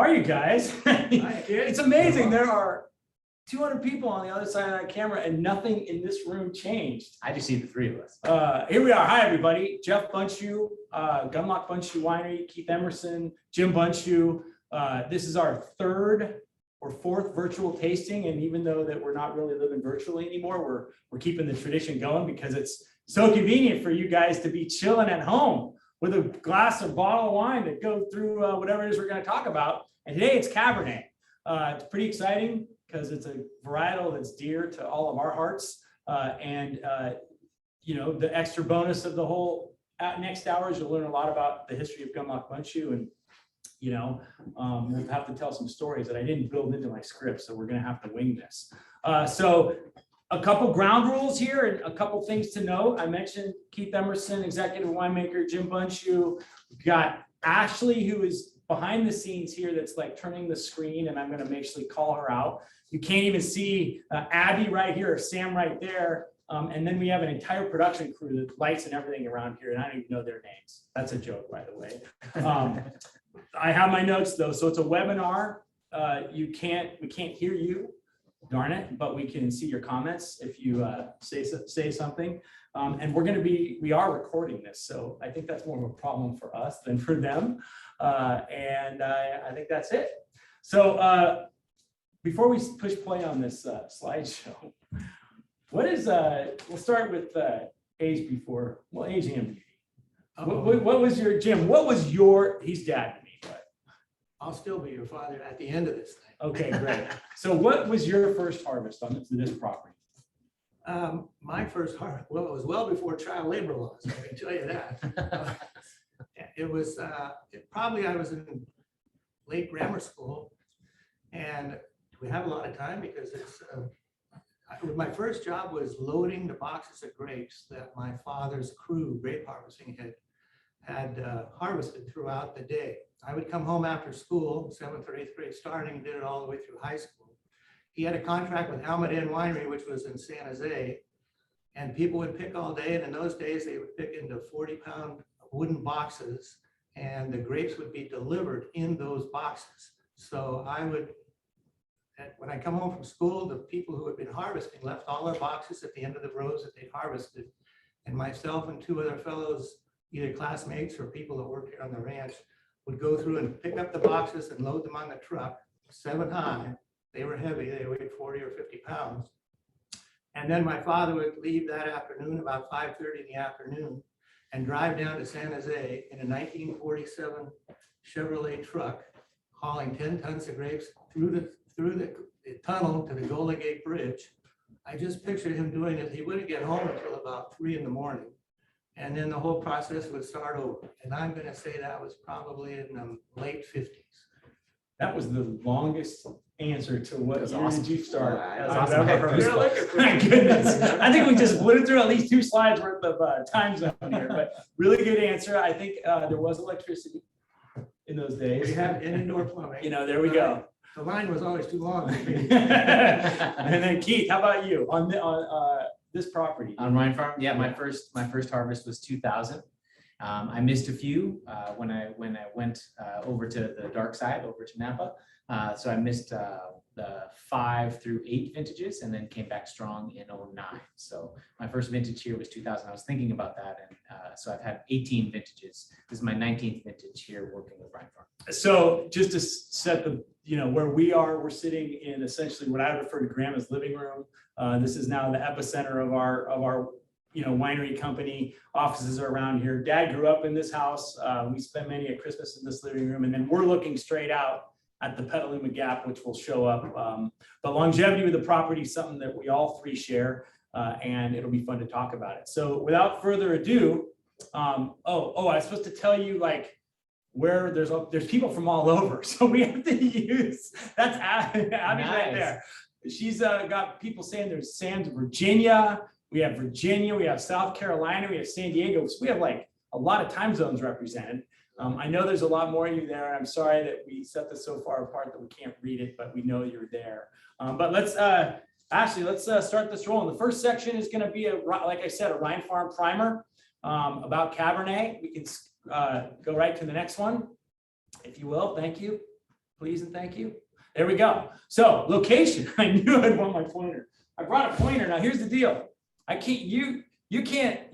are you guys? It's amazing. There are 200 people on the other side of that camera and nothing in this room changed. I just see the three of us. Here we are. Hi, everybody. Jeff Bundschu, Gundlach Bundschu Winery, Keith Emerson, Jeb Bundschu. This is our third or fourth virtual tasting. And even though that we're not really living virtually anymore, we're keeping the tradition going because it's so convenient for you guys to be chilling at home with a glass or bottle of wine to go through whatever it is we're going to talk about. And today it's Cabernet. It's pretty exciting because it's a varietal that's dear to all of our hearts. You know, the extra bonus of the whole next hour is you'll learn a lot about the history of Gundlach Bundschu, and you know, we'll have to tell some stories that I didn't build into my script, so we're going to have to wing this. So a couple ground rules here and a couple things to note. I mentioned Keith Emerson, executive winemaker, Jeb Bundschu. We've got Ashley, who is behind the scenes here, that's like turning the screen, and I'm going to actually call her out. You can't even see Abby right here or Sam right there. And then we have an entire production crew that lights and everything around here, and I don't even know their names. That's a joke, by the way. I have my notes though, so it's a webinar. We can't hear you, darn it, but we can see your comments if you say something. And we are recording this, so I think that's more of a problem for us than for them. And I think that's it. So before we push play on this slideshow, what is we'll start with age before, well, age and beauty. What was your, Jim, what was your, he's dad to me, but I'll still be your father at the end of this thing. okay, great. So what was your first harvest on this property? My first harvest, well, it was well before child labor laws, I can tell you that. It was, I was in late grammar school, and we have a lot of time because it's, my first job was loading the boxes of grapes that my father's crew, grape harvesting, had harvested throughout the day. I would come home after school, 7th or 8th grade starting, did it all the way through high school. He had a contract with Almaden Winery, which was in San Jose, and people would pick all day. And in those days, they would pick into 40-pound wooden boxes, and the grapes would be delivered in those boxes. So when I come home from school, the people who had been harvesting left all their boxes at the end of the rows that they'd harvested. And myself and two other fellows, either classmates or people that worked here on the ranch, would go through and pick up the boxes and load them on the truck, 7 high. They were heavy, they weighed 40 or 50 pounds. And then my father would leave that afternoon, about 5:30 in the afternoon, and drive down to San Jose in a 1947 Chevrolet truck, hauling 10 tons of grapes through the tunnel to the Golden Gate Bridge. I just pictured him doing it. He wouldn't get home until about 3 in the morning. And then the whole process would start over. And I'm going to say that was probably in the late 50s. That was the longest answer to what year awesome. did you start? That was I've awesome. ever heard. My goodness. I think we just blew through at least 2 slides worth of time zone here, but really good answer. I think there was electricity in those days. We had indoor plumbing. You know, there we go. The line was always too long. And then Keith, how about you on this property? On Rhinefarm, yeah, my first harvest was 2000. I missed a few when I went over to the dark side, over to Napa. So I missed the 5 through 8 vintages, and then came back strong in 09. So my first vintage here was 2000. I was thinking about that, and so I've had 18 vintages. This is my 19th vintage here working with Rhinefarm. So just to set the, you know, where we are, we're sitting in essentially what I refer to Grandma's living room. This is now the epicenter of our you know, winery company. Offices are around here. Dad grew up in this house. We spent many a Christmas in this living room, and then we're looking straight out at the Petaluma Gap, which will show up. The longevity of the property is something that we all three share, and it'll be fun to talk about it. So without further ado, I was supposed to tell you like where there's people from all over, so we have to use, that's Abby nice. Right there. She's got people saying there's Sam's Virginia, we have South Carolina, we have San Diego. So we have like a lot of time zones represented. I know there's a lot more of you there, and I'm sorry that we set this so far apart that we can't read it, but we know you're there. But let's start this rolling. The first section is going to be, like I said, a Rhinefarm primer about Cabernet. We can go right to the next one, if you will. Thank you. please and thank you. There we go. So location, I knew I'd want my pointer. I brought a pointer. Now here's the deal. I can't, you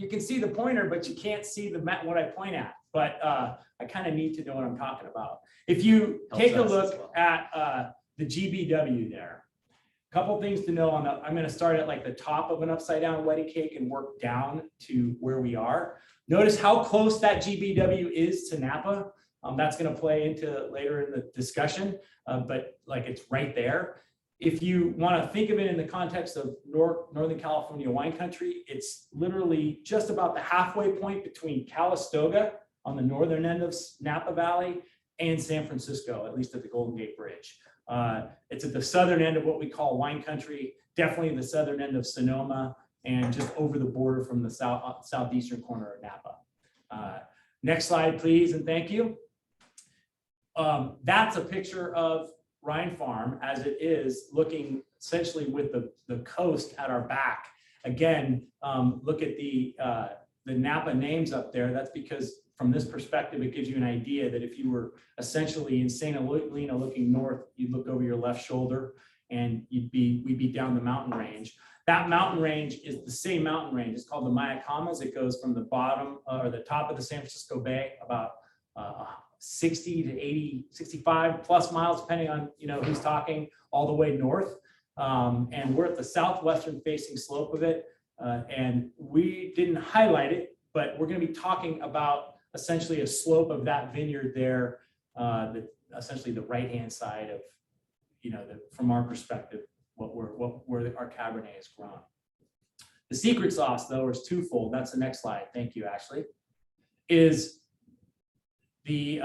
can see the pointer, but you can't see the map, what I point at. But I kind of need to know what I'm talking about. If you take a look at the GBW there, a couple things to know on the, I'm going to start at like the top of an upside down wedding cake and work down to where we are. Notice how close that GBW is to Napa. That's going to play into later in the discussion, but like it's right there. If you want to think of it in the context of Northern California wine country, it's literally just about the halfway point between Calistoga on the northern end of Napa Valley and San Francisco, at least at the Golden Gate Bridge. It's at the southern end of what we call wine country, definitely the southern end of Sonoma, and just over the border from the southeastern corner of Napa. Next slide, please, and thank you. That's a picture of Rhinefarm as it is, looking essentially with the coast at our back. Again, look at the Napa names up there. That's because from this perspective, it gives you an idea that if you were essentially in St. Helena looking north, you'd look over your left shoulder and we'd be down the mountain range. That mountain range is the same mountain range. It's called the Mayacamas. It goes from the bottom or the top of the San Francisco Bay, about 60 to 80, 65 plus miles, depending on who's talking, all the way north. And we're at the southwestern facing slope of it. And we didn't highlight it, but we're going to be talking about essentially a slope of that vineyard there, essentially the right-hand side of, from our perspective, where our Cabernet is grown. The secret sauce, though, is twofold. That's the next slide. Thank you, Ashley. Is the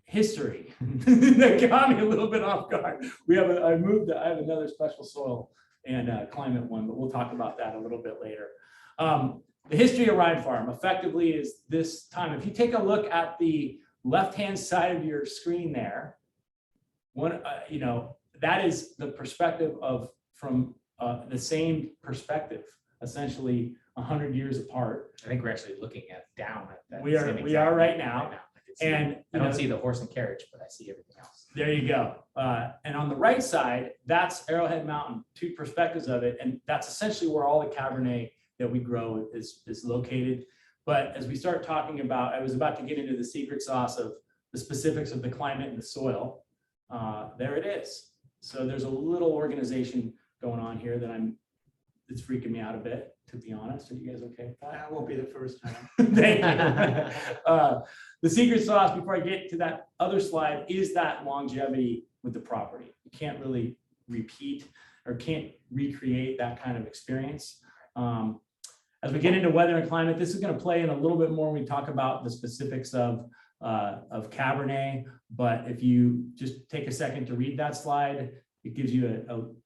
history that got me a little bit off guard. I have another special soil and climate one, but we'll talk about that a little bit later. The history of Rhinefarm effectively is this time. If you take a look at the left-hand side of your screen there, that is the perspective from the same perspective, essentially 100 years apart. I think we're actually looking down at that. We are right now. And I don't see the horse and carriage, but I see everything else. There you go. And on the right side, that's Arrowhead Mountain, two perspectives of it. And that's essentially where all the Cabernet that we grow is located. But as we start talking about, I was about to get into the secret sauce of the specifics of the climate and the soil. There it is. So there's a little organization going on here it's freaking me out a bit, to be honest. Are you guys okay with that? That won't be the first time. Thank you. The secret sauce, before I get to that other slide, is that longevity with the property. You can't really repeat or can't recreate that kind of experience. As we get into weather and climate, this is going to play in a little bit more when we talk about the specifics of Cabernet. But if you just take a second to read that slide, it gives you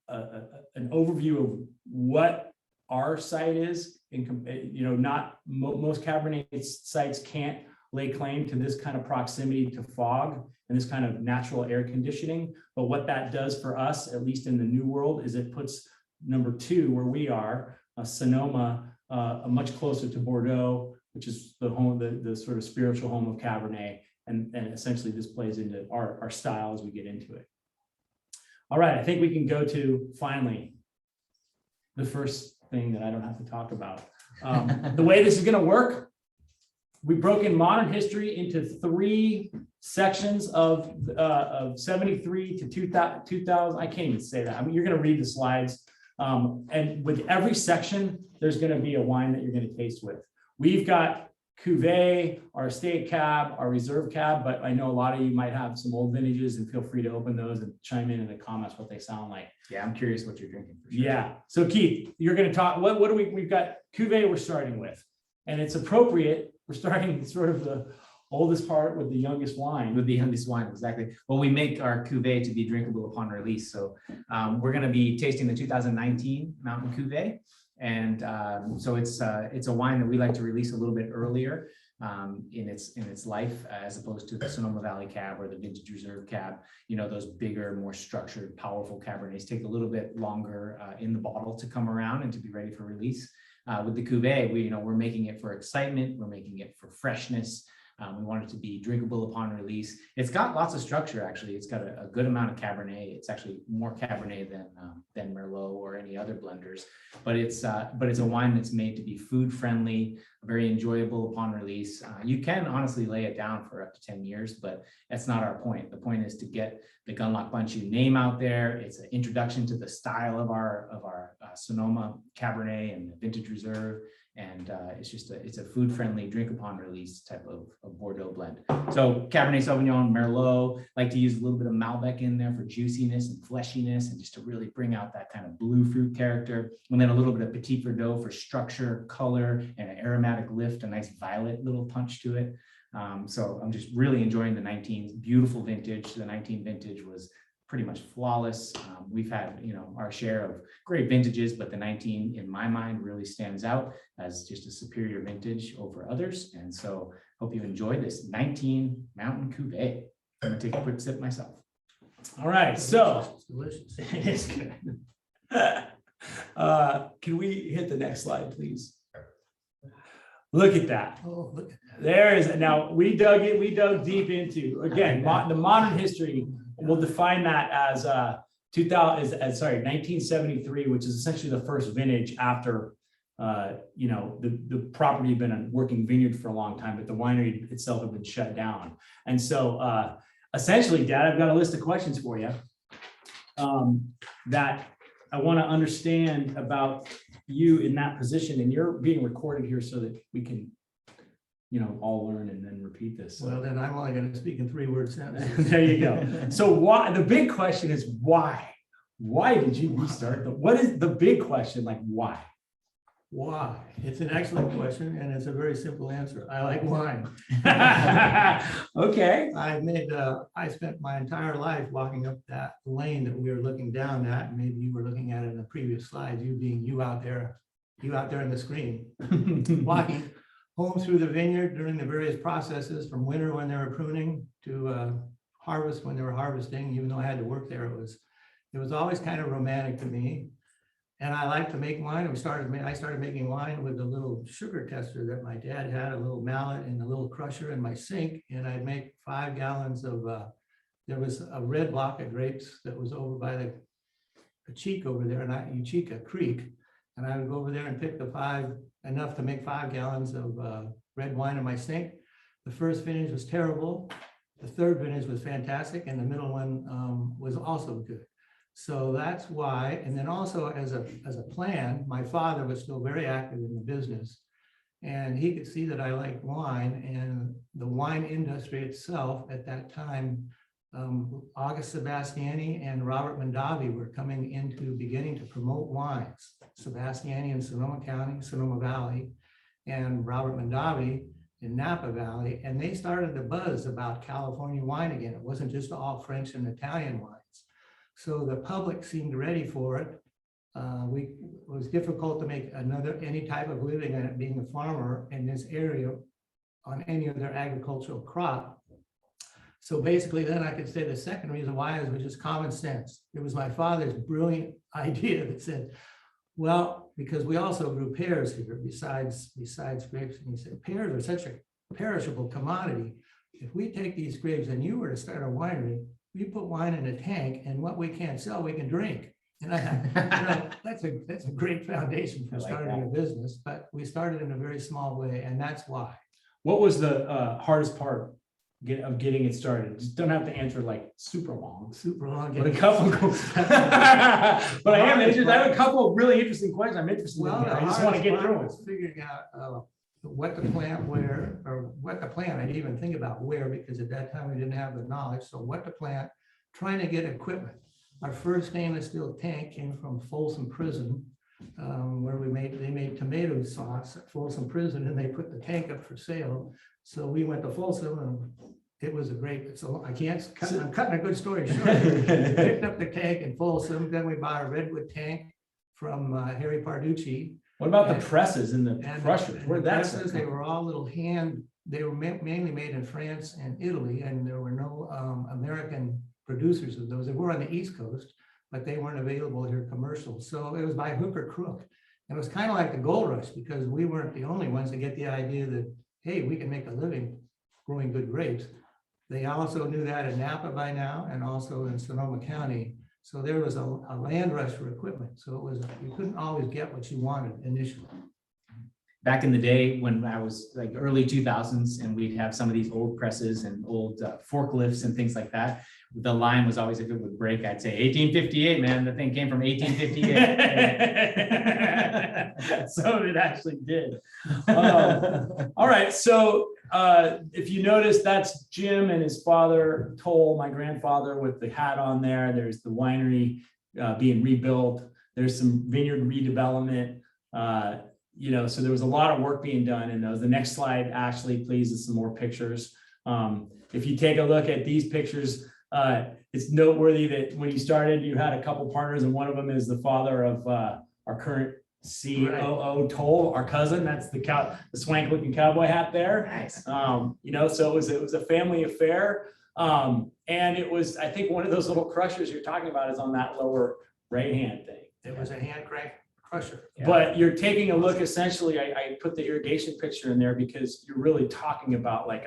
an overview of what our site is. Not most Cabernet sites can't lay claim to this kind of proximity to fog and this kind of natural air conditioning. But what that does for us, at least in the New World, is it puts number 2, where we are, Sonoma, much closer to Bordeaux, which is the home, the sort of spiritual home of Cabernet. And essentially this plays into our style as we get into it. All right, I think we can go to, finally, the first thing that I don't have to talk about. The way this is going to work, we broke in modern history into 3 sections of 73 to 2000. I can't even say that. I mean, you're going to read the slides. And with every section, there's going to be a wine that you're going to taste with. We've got Cuvée, our estate cab, our reserve cab, but I know a lot of you might have some old vintages, and feel free to open those and chime in the comments what they sound like. Yeah, I'm curious what you're drinking. For sure. Yeah. So Keith, you're going to talk. What do we've got Cuvée we're starting with, and it's appropriate. We're starting sort of the oldest part with the youngest wine. With the youngest wine, exactly. Well, we make our Cuvée to be drinkable upon release. So we're going to be tasting the 2019 Mountain Cuvee. And so it's a wine that we like to release a little bit earlier in its life, as opposed to the Sonoma Valley Cab or the Vintage Reserve Cab. Those bigger, more structured, powerful Cabernets take a little bit longer in the bottle to come around and to be ready for release. With the Cuvée, we're making it for excitement. We're making it for freshness. We want it to be drinkable upon release. It's got lots of structure, actually. It's got a good amount of Cabernet. It's actually more Cabernet than Merlot or any other blenders. But it's a wine that's made to be food friendly, very enjoyable upon release. You can honestly lay it down for up to 10 years, but that's not our point. The point is to get the Gundlach Bundschu name out there. It's an introduction to the style of our Sonoma Cabernet and the Vintage Reserve. And it's a food friendly, drink upon release type of Bordeaux blend. So Cabernet Sauvignon, Merlot, like to use a little bit of Malbec in there for juiciness and fleshiness and just to really bring out that kind of blue fruit character. And then a little bit of Petit Verdot for structure, color, and an aromatic lift, a nice violet little punch to it. So I'm just really enjoying the 19 beautiful vintage. The 19 vintage was pretty much flawless. We've had, our share of great vintages, but the 19 in my mind really stands out as just a superior vintage over others. And so hope you enjoy this 19 Mountain Cuvee. I'm gonna take a quick sip myself. All right, so It's delicious. it is good. Can we hit the next slide, please? Look at that. Oh, look at that. There is, now we dug deep into, again, the modern history. We'll define that as 1973, which is essentially the first vintage after the property had been a working vineyard for a long time, but the winery itself had been shut down. And so essentially, Dad, I've got a list of questions for you that I want to understand about you in that position, and you're being recorded here so that we can all learn and then repeat this. Well, then I'm only going to speak in 3-word sentences. There you go. So why, the big question is why? Why did you restart? What is the big question? Like why? Why? It's an excellent question, and it's a very simple answer. I like wine. Okay. I spent my entire life walking up that lane that we were looking down at. And maybe you were looking at it in the previous slides, you out there in the screen, walking home through the vineyard during the various processes, from winter when they were pruning to harvest when they were harvesting. Even though I had to work there, it was always kind of romantic to me. And I like to make wine. I started making wine with a little sugar tester that my dad had, a little mallet and a little crusher in my sink. And I'd make 5 gallons of, there was a red block of grapes that was over by the Uchica over there, Uchica Creek. And I would go over there and pick enough to make 5 gallons of red wine in my sink. The first vintage was terrible. The third vintage was fantastic. And the middle one was also good. So that's why. And then also as a plan, my father was still very active in the business, and he could see that I liked wine, and the wine industry itself at that time, August Sebastiani and Robert Mondavi were beginning to promote wines. Sebastiani in Sonoma County, Sonoma Valley, and Robert Mondavi in Napa Valley. And they started to buzz about California wine again. It wasn't just all French and Italian wines. So the public seemed ready for it. It was difficult to make any type of living at it, being a farmer in this area on any other agricultural crop. So basically then I could say the second reason why was just common sense. It was my father's brilliant idea that said, well, because we also grew pears here besides grapes. And he said, pears are such a perishable commodity. If we take these grapes and you were to start a winery, we put wine in a tank, and what we can't sell, we can drink. And I thought, that's a great foundation for starting a business, but we started in a very small way, and that's why. What was the hardest part of getting it started? Just don't have to answer like super long, but a couple. But I have a couple of really interesting questions. I'm interested in. I just want to get through it. Figuring out what to plant where, or what to plant. I didn't even think about where, because at that time we didn't have the knowledge. So what to plant, trying to get equipment. Our first stainless steel tank came from Folsom Prison, where they made tomato sauce at Folsom Prison, and they put the tank up for sale. So we went to Folsom, and it was I'm cutting a good story short. Picked up the tank in Folsom. Then we bought a redwood tank from Harry Parducci. What about the presses and the crushers? Where that? They were all little they were mainly made in France and Italy, and there were no American producers of those. They were on the East Coast, but they weren't available here commercial. So it was by hook or crook. And it was kind of like the gold rush, because we weren't the only ones to get the idea that, hey, we can make a living growing good grapes. They also knew that in Napa by now and also in Sonoma County. So there was a land rush for equipment. So it was, you couldn't always get what you wanted initially. Back in the day when I was like early 2000s and we'd have some of these old presses and old forklifts and things like that, the line was always, if it would break, I'd say 1858, man, the thing came from 1858. So it actually did. All right, so if you notice, that's Jim and his father, Toll, my grandfather, with the hat on there. There's the winery being rebuilt. There's some vineyard redevelopment. So there was a lot of work being done in those. The next slide, Ashley, please, is some more pictures. If you take a look at these pictures, it's noteworthy that when you started, you had a couple partners, and one of them is the father of our current COO, Toll, our cousin. That's the swank-looking cowboy hat there. Nice. So it was a family affair, and it was, I think, one of those little crushers you're talking about is on that lower right-hand thing. It was a hand crank crusher. Yeah. But you're taking a look, essentially, I put the irrigation picture in there because you're really talking about like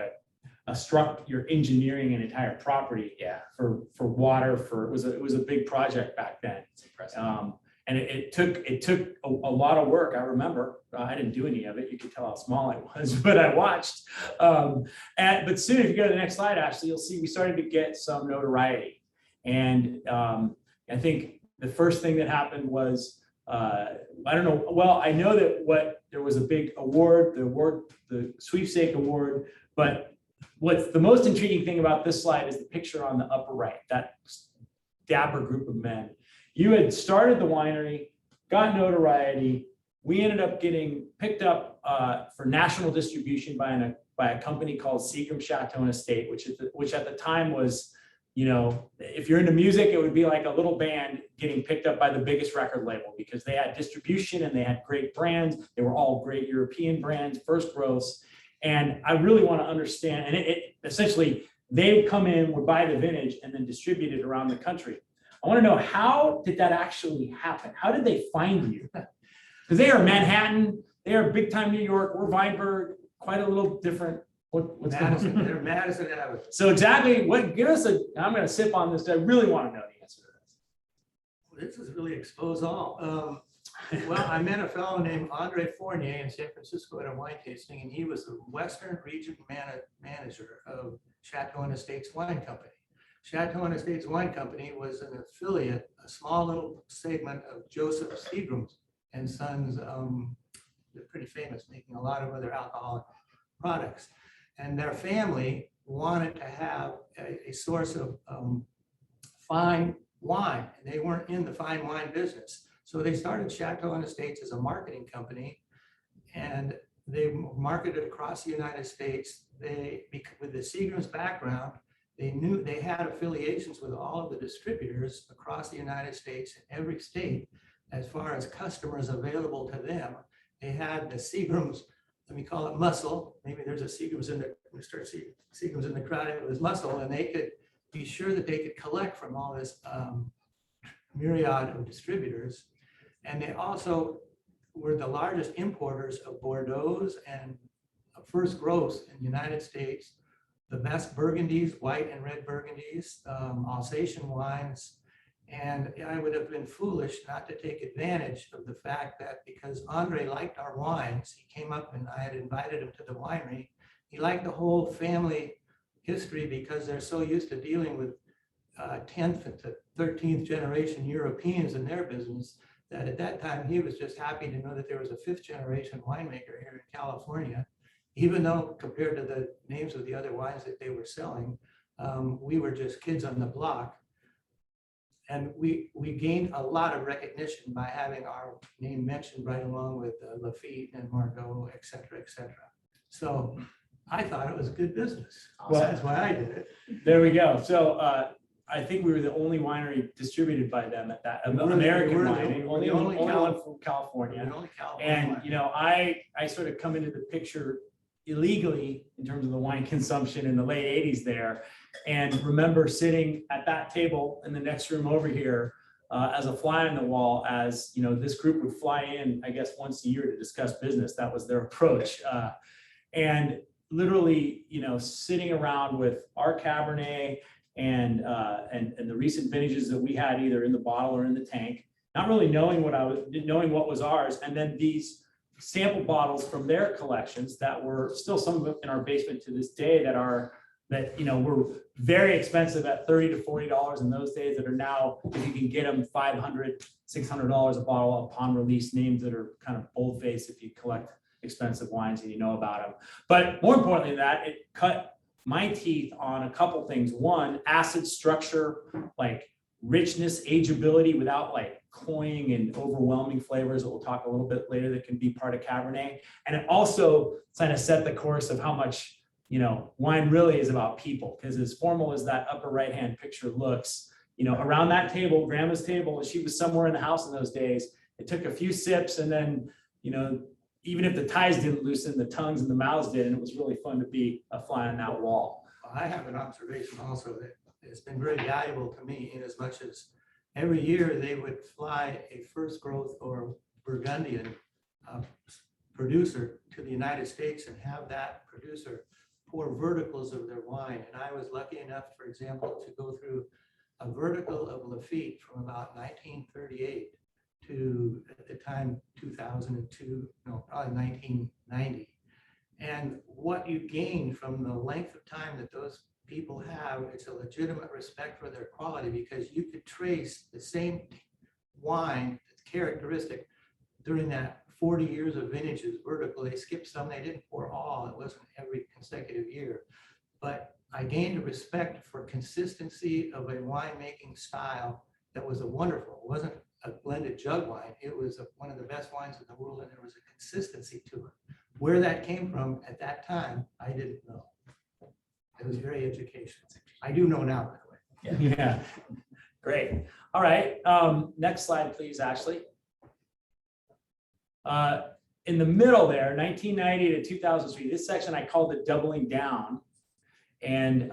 you're engineering an entire property for water, it was a big project back then. It's impressive. And it took a lot of work. I remember, I didn't do any of it. You could tell how small I was, but I watched. But soon, if you go to the next slide, Ashley, you'll see we started to get some notoriety. And I think the first thing that happened was, I don't know. Well, I know that there was a big award, the sweepstake award, but what's the most intriguing thing about this slide is the picture on the upper right, that dapper group of men. You had started the winery, got notoriety. We ended up getting picked up for national distribution by a company called Seagram Chateau Estate, which at the time was, if you're into music, it would be like a little band getting picked up by the biggest record label because they had distribution and they had great brands. They were all great European brands, First Growths. And I really want to understand, and it essentially, they would come in, would buy the vintage and then distribute it around the country. I want to know, how did that actually happen? How did they find you? Because they are Manhattan, they are big time New York, we're Weinberg, quite a little different. What's Madison, going on? they're Madison Avenue. So exactly I'm going to sip on this. I really want to know the answer to this. This is really expose all. Well, I met a fellow named Andre Fournier in San Francisco at a wine tasting, and he was the Western region manager of Chateau Estates Wine Company. Chateau Estates Wine Company was an affiliate, a small little segment of Joseph Seagram and Sons. They're pretty famous, making a lot of other alcoholic products. And their family wanted to have a source of fine wine, and they weren't in the fine wine business. So they started Chateau Estates as a marketing company, and they marketed across the United States. With the Seagram's background, they knew they had affiliations with all of the distributors across the United States in every state as far as customers available to them. They had the Seagram's, let me call it muscle. Maybe there's a Seagram's in the, we start seeing Seagram's in the crowd, it was muscle, and they could be sure that they could collect from all this myriad of distributors. And they also were the largest importers of Bordeaux and First Growth in the United States, the best Burgundies, white and red Burgundies, Alsatian wines. And I would have been foolish not to take advantage of the fact that because Andre liked our wines, he came up and I had invited him to the winery. He liked the whole family history because they're so used to dealing with 10th to 13th generation Europeans in their business that at that time he was just happy to know that there was a 5th generation winemaker here in California, even though compared to the names of the other wines that they were selling, we were just kids on the block. And we gained a lot of recognition by having our name mentioned right along with Lafite and Margaux, et cetera, et cetera. So I thought it was good business. Well, That's why I did it. There we go. So I think we were the only winery distributed by them at that American winery, only one from California. The only California And wine. I sort of come into the picture illegally in terms of the wine consumption in the late 80s there, and remember sitting at that table in the next room over here as a fly on the wall, as this group would fly in, I guess, once a year to discuss business. That was their approach. And literally, sitting around with our Cabernet and the recent vintages that we had either in the bottle or in the tank, not really knowing what was ours, and then these sample bottles from their collections that were still some of them in our basement to this day that were very expensive at $30 to $40 in those days, that are now, if you can get them, $500, $600 a bottle upon release, names that are kind of bold-faced if you collect expensive wines and you know about them. But more importantly than that, it cut my teeth on a couple things. One, acid structure, like richness, ageability without like cloying and overwhelming flavors that we'll talk a little bit later that can be part of Cabernet. And it also kind of set the course of how much, wine really is about people, because as formal as that upper right-hand picture looks, around that table, grandma's table, she was somewhere in the house in those days. It took a few sips and then, even if the ties didn't loosen, the tongues and the mouths did, and it was really fun to be a fly on that wall. I have an observation also that it's been very valuable to me, in as much as every year they would fly a First Growth or Burgundian producer to the United States and have that producer pour verticals of their wine. And I was lucky enough, for example, to go through a vertical of Lafite from about 1938 to, at the time, 2002, no, probably 1990. And what you gain from the length of time that those people have, it's a legitimate respect for their quality, because you could trace the same wine that's characteristic during that 40 years of vintages vertical. They skipped some, they didn't pour all, it wasn't every consecutive year. But I gained a respect for consistency of a winemaking style that was a wonderful, it wasn't a blended jug wine, it was one of the best wines in the world, and there was a consistency to it. Where that came from at that time, I didn't know. It was very educational. I do know now, by the way. Yeah, great. All right, next slide, please, Ashley. In the middle there, 1990 to 2003, this section I called it doubling down. And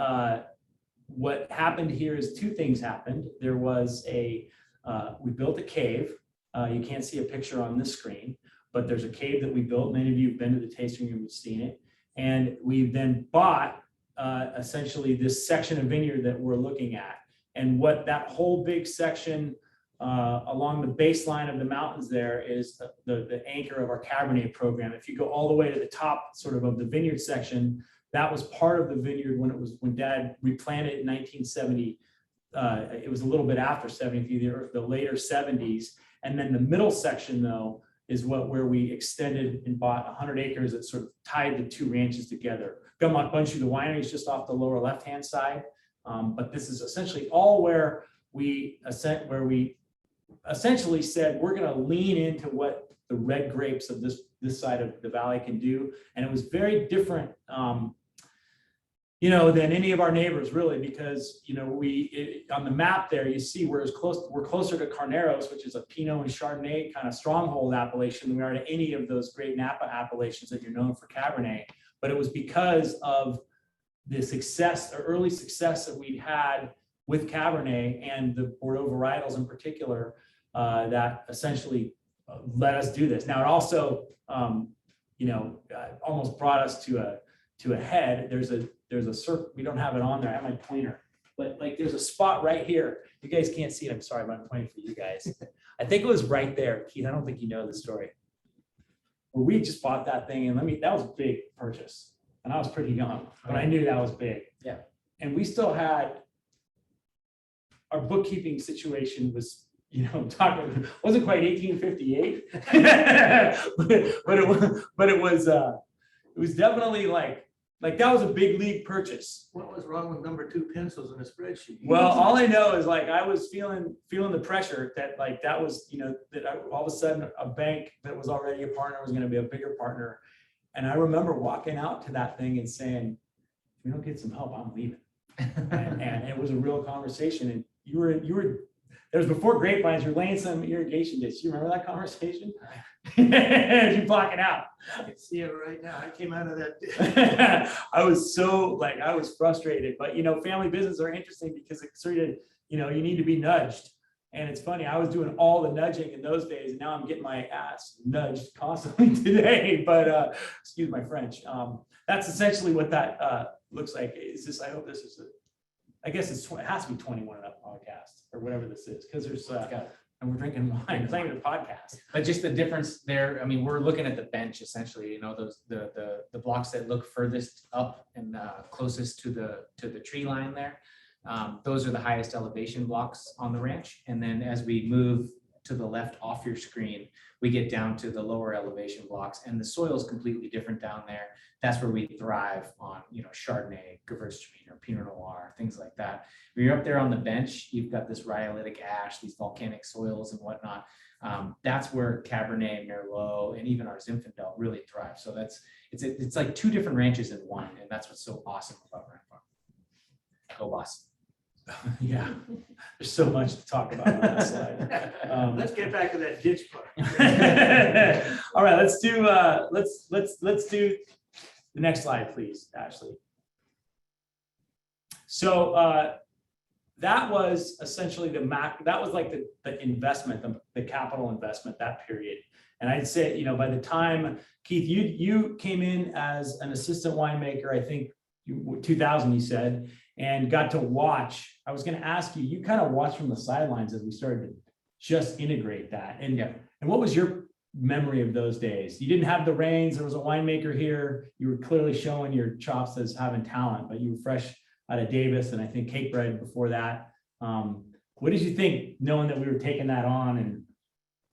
what happened here is two things happened. There was we built a cave. You can't see a picture on this screen, but there's a cave that we built. Many of you have been to the tasting room, you've seen it. And we then bought essentially this section of vineyard that we're looking at. And what that whole big section along the baseline of the mountains there is the anchor of our Cabernet program. If you go all the way to the top sort of the vineyard section, that was part of the vineyard when Dad replanted in 1970. It was a little bit after 70, the later 70s. And then the middle section, though, is where we extended and bought 100 acres that sort of tied the two ranches together. Gundlach Bundschu, the winery, is just off the lower left-hand side. But this is essentially all where we essentially said we're going to lean into what the red grapes of this side of the valley can do. And it was very different, than any of our neighbors, really, because on the map there you see we're closer to Carneros, which is a Pinot and Chardonnay kind of stronghold appellation, than we are to any of those great Napa appellations that you're known for Cabernet. But it was because of the success, or early success, that we'd had with Cabernet and the Bordeaux varietals in particular, that essentially let us do this. Now it also, almost brought us to a head. There's a circle. We don't have it on there. I have my pointer, but like there's a spot right here. You guys can't see it. I'm sorry, but I'm pointing for you guys. I think it was right there, Keith. I don't think you know the story. Where we just bought that thing, and that was a big purchase, and I was pretty young, but I knew that was big. Yeah. And we still had our bookkeeping situation was, wasn't quite 1858, but it was definitely like that was a big league purchase. What was wrong with number 2 pencils in a spreadsheet? Well, all I know is I was feeling the pressure that that was, all of a sudden a bank that was already a partner was going to be a bigger partner. And I remember walking out to that thing and saying, if we don't get some help, I'm leaving. and it was a real conversation. And you were there was before grapevines, you're laying some irrigation ditch. You remember that conversation? You're blocking out. I can see it right now. I came out of that. I was frustrated, but family businesses are interesting because it sort of, you need to be nudged. And it's funny, I was doing all the nudging in those days, and now I'm getting my ass nudged constantly today, but excuse my French. That's essentially what that looks like. Is this, I hope this is, I guess it has to be 21 and up podcast or whatever this is, because there's, and we're drinking wine, claiming a podcast. But just the difference there, I mean, we're looking at the bench essentially, you know, those the blocks that look furthest up and closest to the tree line there. Those are the highest elevation blocks on the ranch. And then as we move to the left off your screen, we get down to the lower elevation blocks, and the soil is completely different down there. That's where we thrive on, you know, Chardonnay, Gewürztraminer, Pinot Noir, things like that. When you're up there on the bench, you've got this rhyolitic ash, these volcanic soils and whatnot. That's where Cabernet, Merlot, and even our Zinfandel really thrive. So it's like two different ranches in one, and that's what's so awesome about Rhinefarm. Go Boss. Yeah, there's so much to talk about on that slide. Let's get back to that ditch part. All right, let's do the next slide, please, Ashley. So that was essentially that was like the investment, the capital investment, that period. And I'd say, you know, by the time, Keith, you came in as an assistant winemaker, I think 2000, you said, and got to watch. I was going to ask you, you kind of watched from the sidelines as we started to just integrate that. And what was your memory of those days? You didn't have the reins. There was a winemaker here. You were clearly showing your chops as having talent, but you were fresh out of Davis and I think Cake Bread before that. What did you think, knowing that we were taking that on and,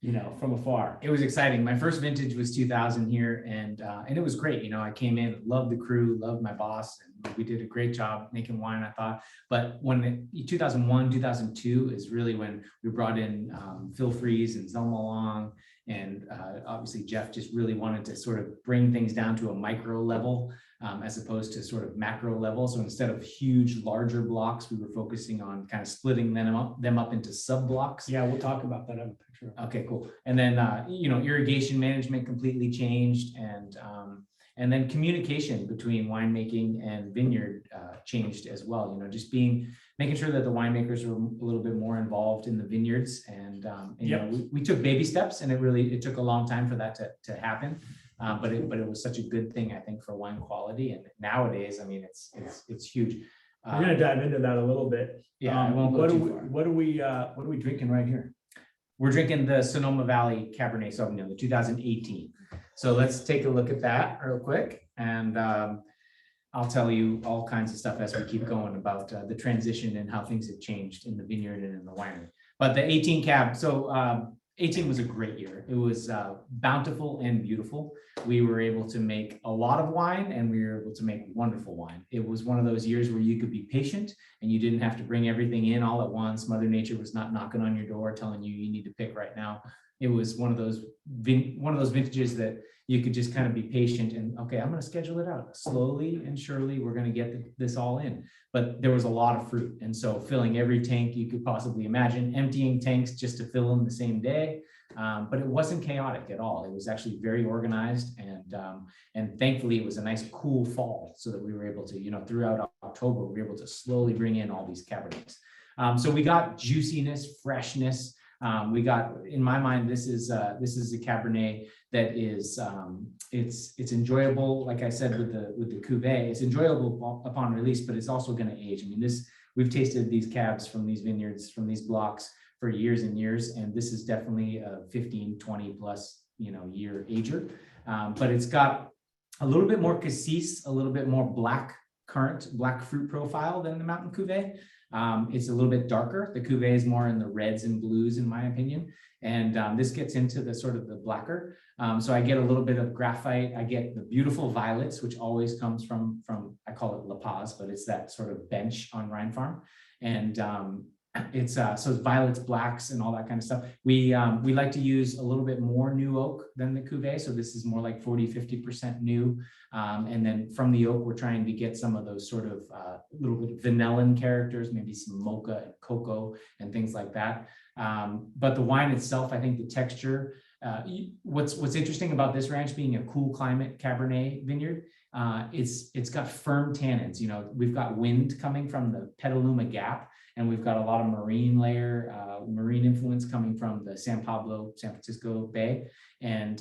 you know, from afar? It was exciting. My first vintage was 2000 here, and it was great. You know, I came in, loved the crew, loved my boss, and we did a great job making wine, I thought. But when 2001, 2002 is really when we brought in Phil Freeze and Zelma Long, and obviously Jeff just really wanted to sort of bring things down to a micro level as opposed to sort of macro level. So instead of huge, larger blocks, we were focusing on kind of splitting them up into sub blocks. Yeah, we'll talk about that in a picture. Okay, cool. And then, you know, irrigation management completely changed, and then communication between winemaking and vineyard changed as well. You know, just making sure that the winemakers were a little bit more involved in the vineyards, and you know, we took baby steps, and it took a long time for that to happen. But it was such a good thing, I think, for wine quality. And nowadays, I mean, it's huge. We're going to dive into that a little bit. Yeah, I won't go too far. What are we drinking right here? We're drinking the Sonoma Valley Cabernet Sauvignon, the 2018. So let's take a look at that real quick. And I'll tell you all kinds of stuff as we keep going about the transition and how things have changed in the vineyard and in the winery. But the 18 cab, so 18 was a great year. It was bountiful and beautiful. We were able to make a lot of wine, and we were able to make wonderful wine. It was one of those years where you could be patient and you didn't have to bring everything in all at once. Mother Nature was not knocking on your door telling you you need to pick right now. It was one of those vintages that you could just kind of be patient and, okay, I'm going to schedule it out slowly and surely. We're going to get this all in. But there was a lot of fruit. And so filling every tank you could possibly imagine, emptying tanks just to fill them the same day. But it wasn't chaotic at all. It was actually very organized, and thankfully it was a nice cool fall, so that we were able to, you know, throughout October, we were able to slowly bring in all these Cabernets. So we got juiciness, freshness. We got, in my mind, this is a Cabernet that is it's enjoyable. Like I said with the Cuvee, it's enjoyable upon release, but it's also going to age. I mean, we've tasted these cabs from these vineyards, from these blocks for years and years, and this is definitely a 15, 20 plus, you know, year ager. But it's got a little bit more cassis, a little bit more black fruit profile than the Mountain Cuvee. It's a little bit darker. The Cuvee is more in the reds and blues, in my opinion. And this gets into the sort of the blacker. So I get a little bit of graphite. I get the beautiful violets, which always comes from I call it La Paz, but it's that sort of bench on Rhinefarm. And it's so it's violets, blacks, and all that kind of stuff. We like to use a little bit more new oak than the Cuvee. So this is more like 40-50% new. And then from the oak, we're trying to get some of those sort of little bit of vanillin characters, maybe some mocha and cocoa and things like that. But the wine itself, I think the texture, what's interesting about this ranch being a cool climate Cabernet vineyard, it's got firm tannins. You know, we've got wind coming from the Petaluma Gap, and we've got a lot of marine layer, marine influence coming from the San Francisco Bay. And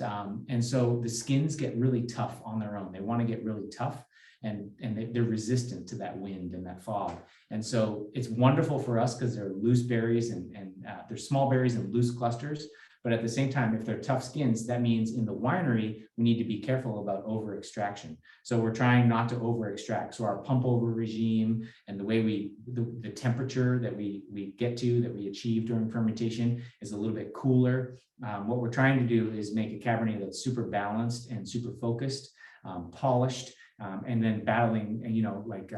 so the skins get really tough on their own. They want to get really tough, and they're resistant to that wind and that fog. And so it's wonderful for us because they're loose berries and they're small berries and loose clusters. But at the same time, if they're tough skins, that means in the winery, we need to be careful about over extraction. So we're trying not to over extract. So our pump over regime and the way the temperature that we get to, that we achieve during fermentation is a little bit cooler. What we're trying to do is make a Cabernet that's super balanced and super focused, polished, and then battling, like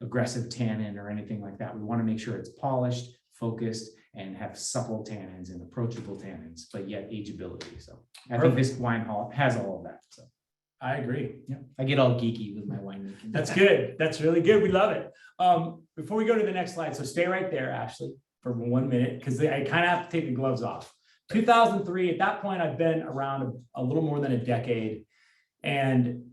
aggressive tannin or anything like that. We want to make sure it's polished, focused, and have supple tannins and approachable tannins, but yet ageability. So I think this wine hall has all of that. So I agree. yeah, I get all geeky with my winemaking. That's good. That's really good. We love it. Before we go to the next slide, so stay right there, Ashley, for 1 minute, because I kind of have to take the gloves off. 2003, at that point, I've been around a little more than a decade. And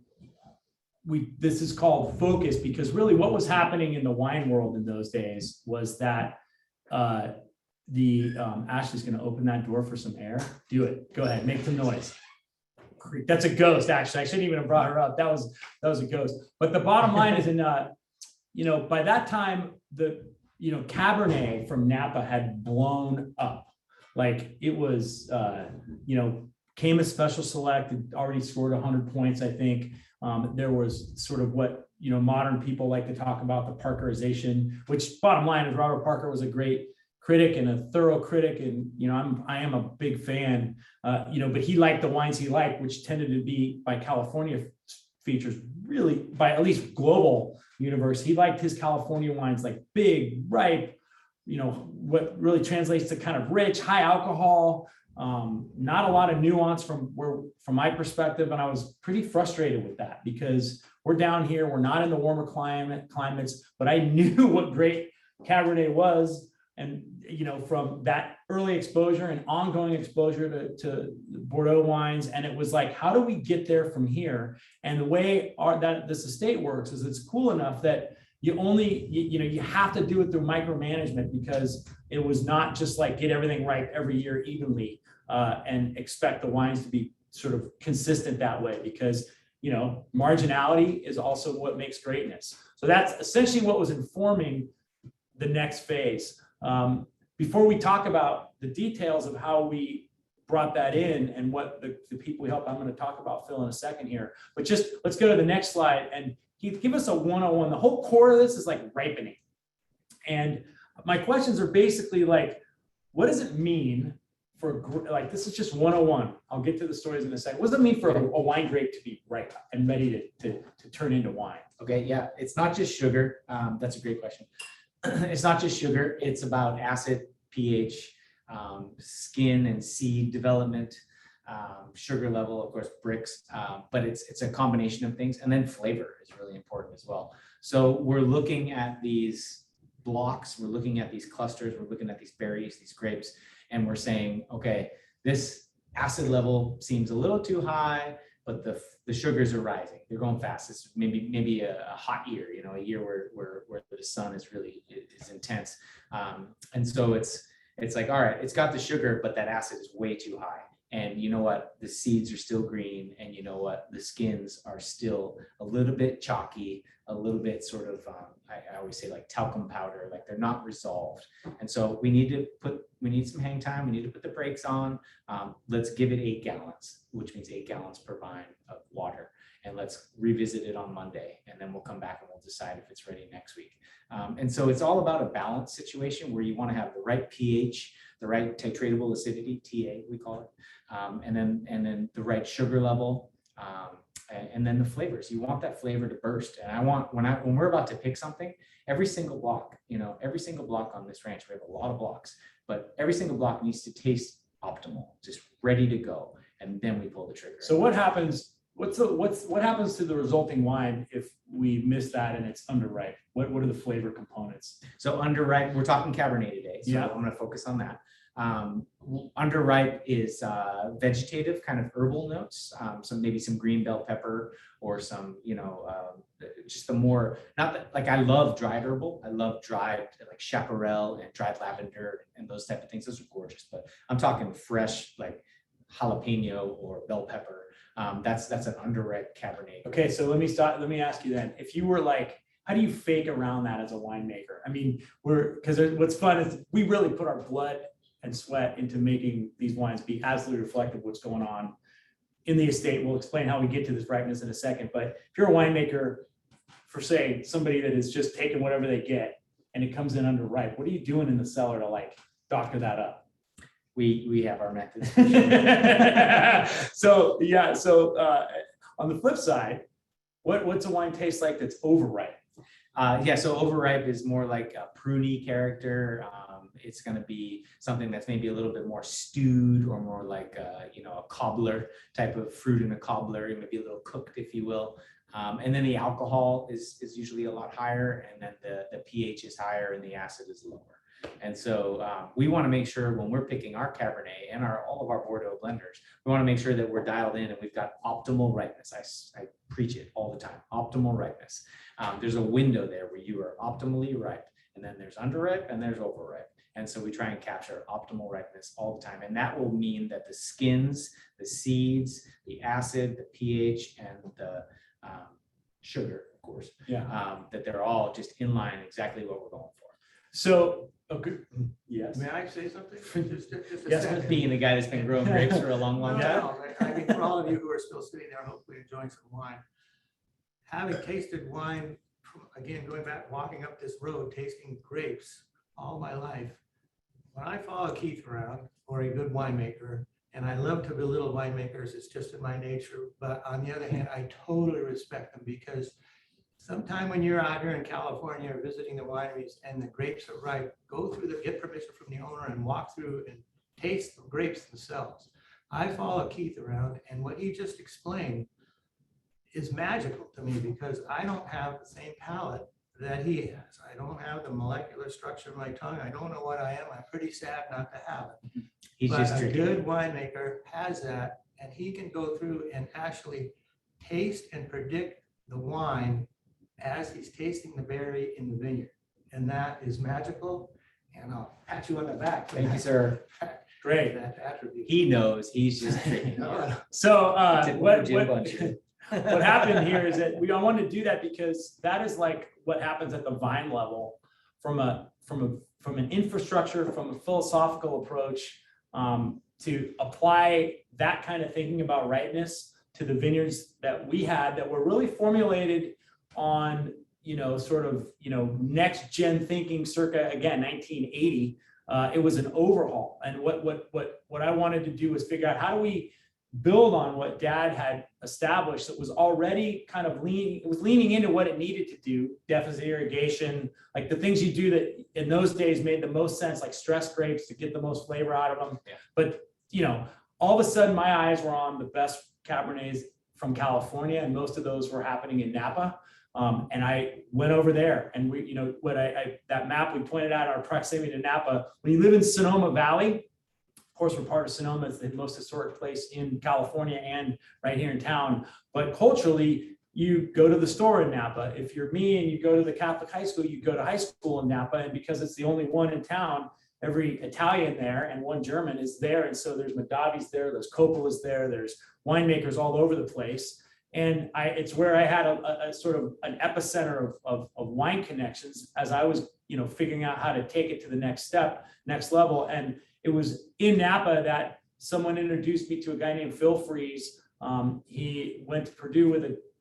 this is called focus, because really what was happening in the wine world in those days was that Ashley's going to open that door for some air. Do it. Go ahead. Make some noise. That's a ghost, actually. I shouldn't even have brought her up. That was a ghost. But the bottom line is, by that time, Cabernet from Napa had blown up. Like it was, came as special select, it already scored 100 points, I think. There was sort of what, modern people like to talk about, the Parkerization, which bottom line is Robert Parker was a great critic and a thorough critic. And, I am a big fan, but he liked the wines he liked, which tended to be by California features, really by at least global universe. He liked his California wines like big, ripe, what really translates to kind of rich, high alcohol, not a lot of nuance from my perspective. And I was pretty frustrated with that because we're down here, we're not in the warmer climates, but I knew what great Cabernet was. And, from that early exposure and ongoing exposure to Bordeaux wines. And it was like, how do we get there from here? And the way that this estate works is it's cool enough that you have to do it through micromanagement, because it was not just like get everything right every year evenly and expect the wines to be sort of consistent that way, because, marginality is also what makes greatness. So that's essentially what was informing the next phase. Before we talk about the details of how we brought that in and what the people we help, I'm going to talk about Phil in a second here, but just let's go to the next slide. And Keith, give us a 101. The whole core of this is like ripening. And my questions are basically like, what does it mean for, like, this is just 101. I'll get to the stories in a second. What does it mean for a wine grape to be ripe and ready to turn into wine? Okay, yeah, it's not just sugar. That's a great question. It's not just sugar. It's about acid, pH, skin and seed development, sugar level, of course, bricks, but it's a combination of things. And then flavor is really important as well. So we're looking at these blocks, we're looking at these clusters, we're looking at these berries, these grapes, and we're saying, okay, this acid level seems a little too high, but the sugars are rising. They're going fast. It's maybe a hot year, a year where the sun is intense. And so it's like, all right, it's got the sugar, but that acid is way too high. And you know what? The seeds are still green, and you know what? The skins are still a little bit chalky, a little bit sort of, I always say like talcum powder, like they're not resolved. And so we need some hang time. We need to put the brakes on. Let's give it 8 gallons, which means 8 gallons per vine of water. And let's revisit it on Monday, and then we'll come back and we'll decide if it's ready next week. And so it's all about a balanced situation where you want to have the right pH, the right titratable acidity, TA we call it, and then the right sugar level, and then the flavors. You want that flavor to burst. And I want when we're about to pick something, every single block on this ranch, we have a lot of blocks, but every single block needs to taste optimal, just ready to go, and then we pull the trigger. So what happens what happens to the resulting wine if we miss that and it's underripe? What are the flavor components? So underripe, we're talking Cabernet today, so Yeah. I'm going to focus on that. Underripe is vegetative, kind of herbal notes, maybe some green bell pepper or some, just the more, not that, like I love dried herbal. I love dried like chaparral and dried lavender and those type of things. Those are gorgeous, but I'm talking fresh, like jalapeno or bell pepper. That's an underripe Cabernet. Okay, so let me ask you then, if you were like, how do you fake around that as a winemaker? I mean, because what's fun is we really put our blood and sweat into making these wines be absolutely reflective of what's going on in the estate. We'll explain how we get to this ripeness in a second. But if you're a winemaker, for say somebody that is just taking whatever they get and it comes in underripe, what are you doing in the cellar to like doctor that up? We have our methods. So on the flip side, what's a wine taste like that's overripe? So overripe is more like a pruny character. It's going to be something that's maybe a little bit more stewed or more like a cobbler type of fruit in a cobbler. It may be a little cooked, if you will. And then the alcohol is usually a lot higher, and then the pH is higher and the acid is lower. And so we want to make sure when we're picking our Cabernet and all of our Bordeaux blenders, we want to make sure that we're dialed in and we've got optimal ripeness. I preach it all the time, optimal ripeness. There's a window there where you are optimally ripe, and then there's underripe and there's overripe. And so we try and capture optimal ripeness all the time. And that will mean that the skins, the seeds, the acid, the pH, and the sugar, of course, that they're all just in line exactly what we're going for. So, okay, yes. May I say something? Just a Yes, second. Being the guy that's been growing grapes for a long No, time. no, I mean, for all of you who are still sitting there, hopefully enjoying some wine. Having tasted wine, again, going back, walking up this road, tasting grapes all my life. When I follow Keith around, or a good winemaker, and I love to belittle winemakers, it's just in my nature. But on the other hand, I totally respect them, because sometime when you're out here in California visiting the wineries and the grapes are ripe, get permission from the owner and walk through and taste the grapes themselves. I follow Keith around, and what he just explained is magical to me, because I don't have the same palate that he has. I don't have the molecular structure of my tongue. I don't know what I am. I'm pretty sad not to have it. He's But just a tricky. good winemaker has that, and he can go through and actually taste and predict the wine as he's tasting the berry in the vineyard. And that is magical. And I'll pat you on the back. for Thank you, that- Great. That attribute. He knows. He's just tricky. No, So Typical Jeb Bundschu. what happened here is that I wanted to do that because that is like what happens at the vine level from an infrastructure, from a philosophical approach, to apply that kind of thinking about ripeness to the vineyards that we had that were really formulated on, next gen thinking circa, again, 1980. It was an overhaul. And what I wanted to do was figure out, how do we build on what Dad had established that was already kind of leaning into what it needed to do, deficit irrigation, like the things you do that in those days made the most sense, like stress grapes to get the most flavor out of them. Yeah. But, all of a sudden my eyes were on the best Cabernets from California, and most of those were happening in Napa. And I went over there, and we, that map we pointed out, our proximity to Napa. When you live in Sonoma Valley, of course, we're part of Sonoma. It's the most historic place in California and right here in town. But culturally, you go to the store in Napa. If you're me and you go to the Catholic high school, you go to high school in Napa. And because it's the only one in town, every Italian there and one German is there. And so there's Mondavi's there, there's Coppola's there, there's winemakers all over the place. And it's where I had a sort of an epicenter of wine connections as I was, figuring out how to take it to the next level. And it was in Napa that someone introduced me to a guy named Phil Freeze. He went to Purdue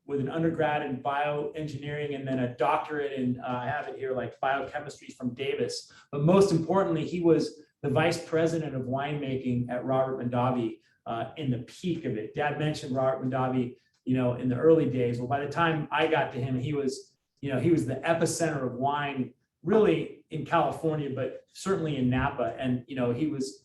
with an undergrad in bioengineering and then a doctorate in, I have it here, like biochemistry from Davis. But most importantly, he was the vice president of winemaking at Robert Mondavi in the peak of it. Dad mentioned Robert Mondavi, in the early days. Well, by the time I got to him, he was the epicenter of wine, really in California, but certainly in Napa. And, he was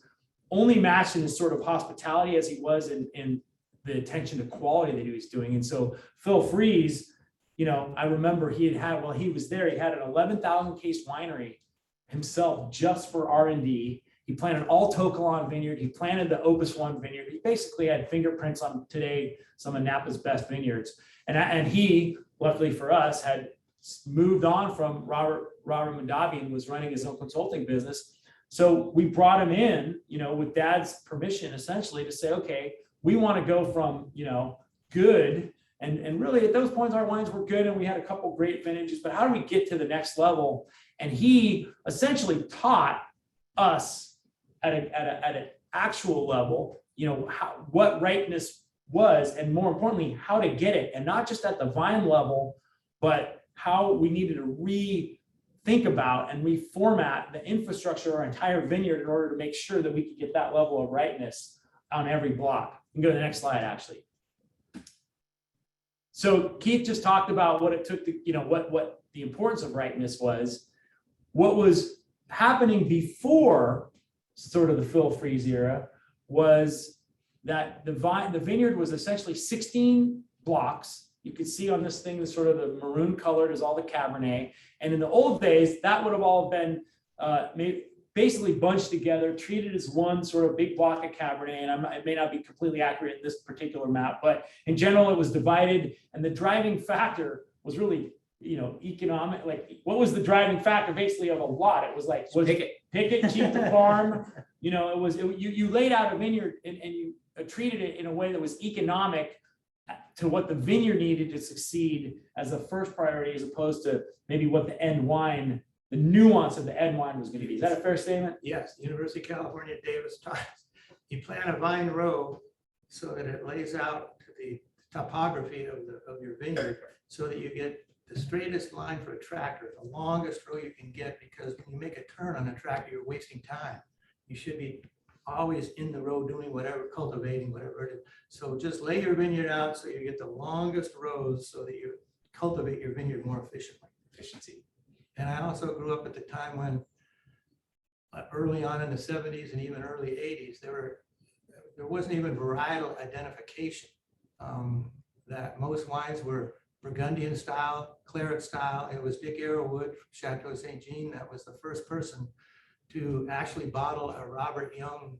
only matched in his sort of hospitality as he was in the attention to quality that he was doing. And so Phil Freeze, you know, I remember while he was there, he had an 11,000 case winery himself just for R&D. He planted all Tokalon vineyard. He planted the Opus One vineyard. He basically had fingerprints on today some of Napa's best vineyards. And he, luckily for us, had moved on from Robert Mondavi and was running his own consulting business. So we brought him in, you know, with Dad's permission, essentially, to say, okay, we want to go from, you know, good. And really at those points, our wines were good and we had a couple great vintages, but how do we get to the next level? And he essentially taught us at an actual level, you know, what ripeness was, and more importantly, how to get it. And not just at the vine level, but how we needed to rethink about and reformat the infrastructure of our entire vineyard in order to make sure that we could get that level of ripeness on every block. You can go to the next slide, actually. So Keith just talked about what it took to, you know, what the importance of ripeness was. What was happening before sort of the Phil Freeze era was that the vineyard was essentially 16 blocks. You could see on this thing, the sort of the maroon colored is all the Cabernet. And in the old days, that would have all been basically bunched together, treated as one sort of big block of Cabernet. And it may not be completely accurate in this particular map, but in general, it was divided. And the driving factor was really, you know, economic. Like, what was the driving factor basically of a lot? It was like, pick it, keep the farm. You know, you laid out a vineyard and you treated it in a way that was economic to what the vineyard needed to succeed as the first priority, as opposed to maybe what the end wine, the nuance of the end wine was going to be. Is that a fair statement? Yes, University of California, Davis taught us. You plant a vine row so that it lays out to the topography of your vineyard, so that you get the straightest line for a tractor, the longest row you can get, because when you make a turn on a tractor, you're wasting time. You should be always in the row doing whatever, cultivating, whatever it is. So just lay your vineyard out so you get the longest rows so that you cultivate your vineyard more efficiently. Efficiency. And I also grew up at the time when early on in the 70s and even early 80s, there wasn't even varietal identification. That most wines were Burgundian style, claret style. It was Dick Arrowwood from Chateau St. Jean that was the first person to actually bottle a Robert Young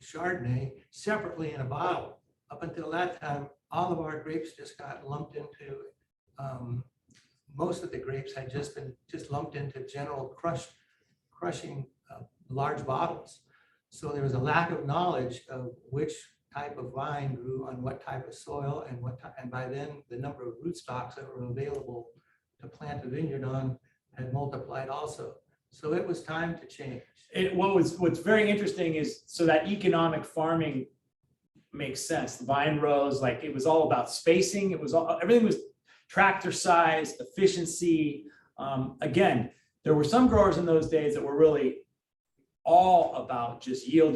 Chardonnay separately in a bottle. Up until that time, all of our grapes just got lumped into, most of the grapes had just been lumped into general crushing large bottles. So there was a lack of knowledge of which type of vine grew on what type of soil and by then the number of rootstocks that were available to plant a vineyard on had multiplied also. So it was time to change. What's very interesting is, so that economic farming makes sense. The vine rows, like, it was all about spacing. It was everything was tractor size, efficiency. Again, there were some growers in those days that were really all about just yield,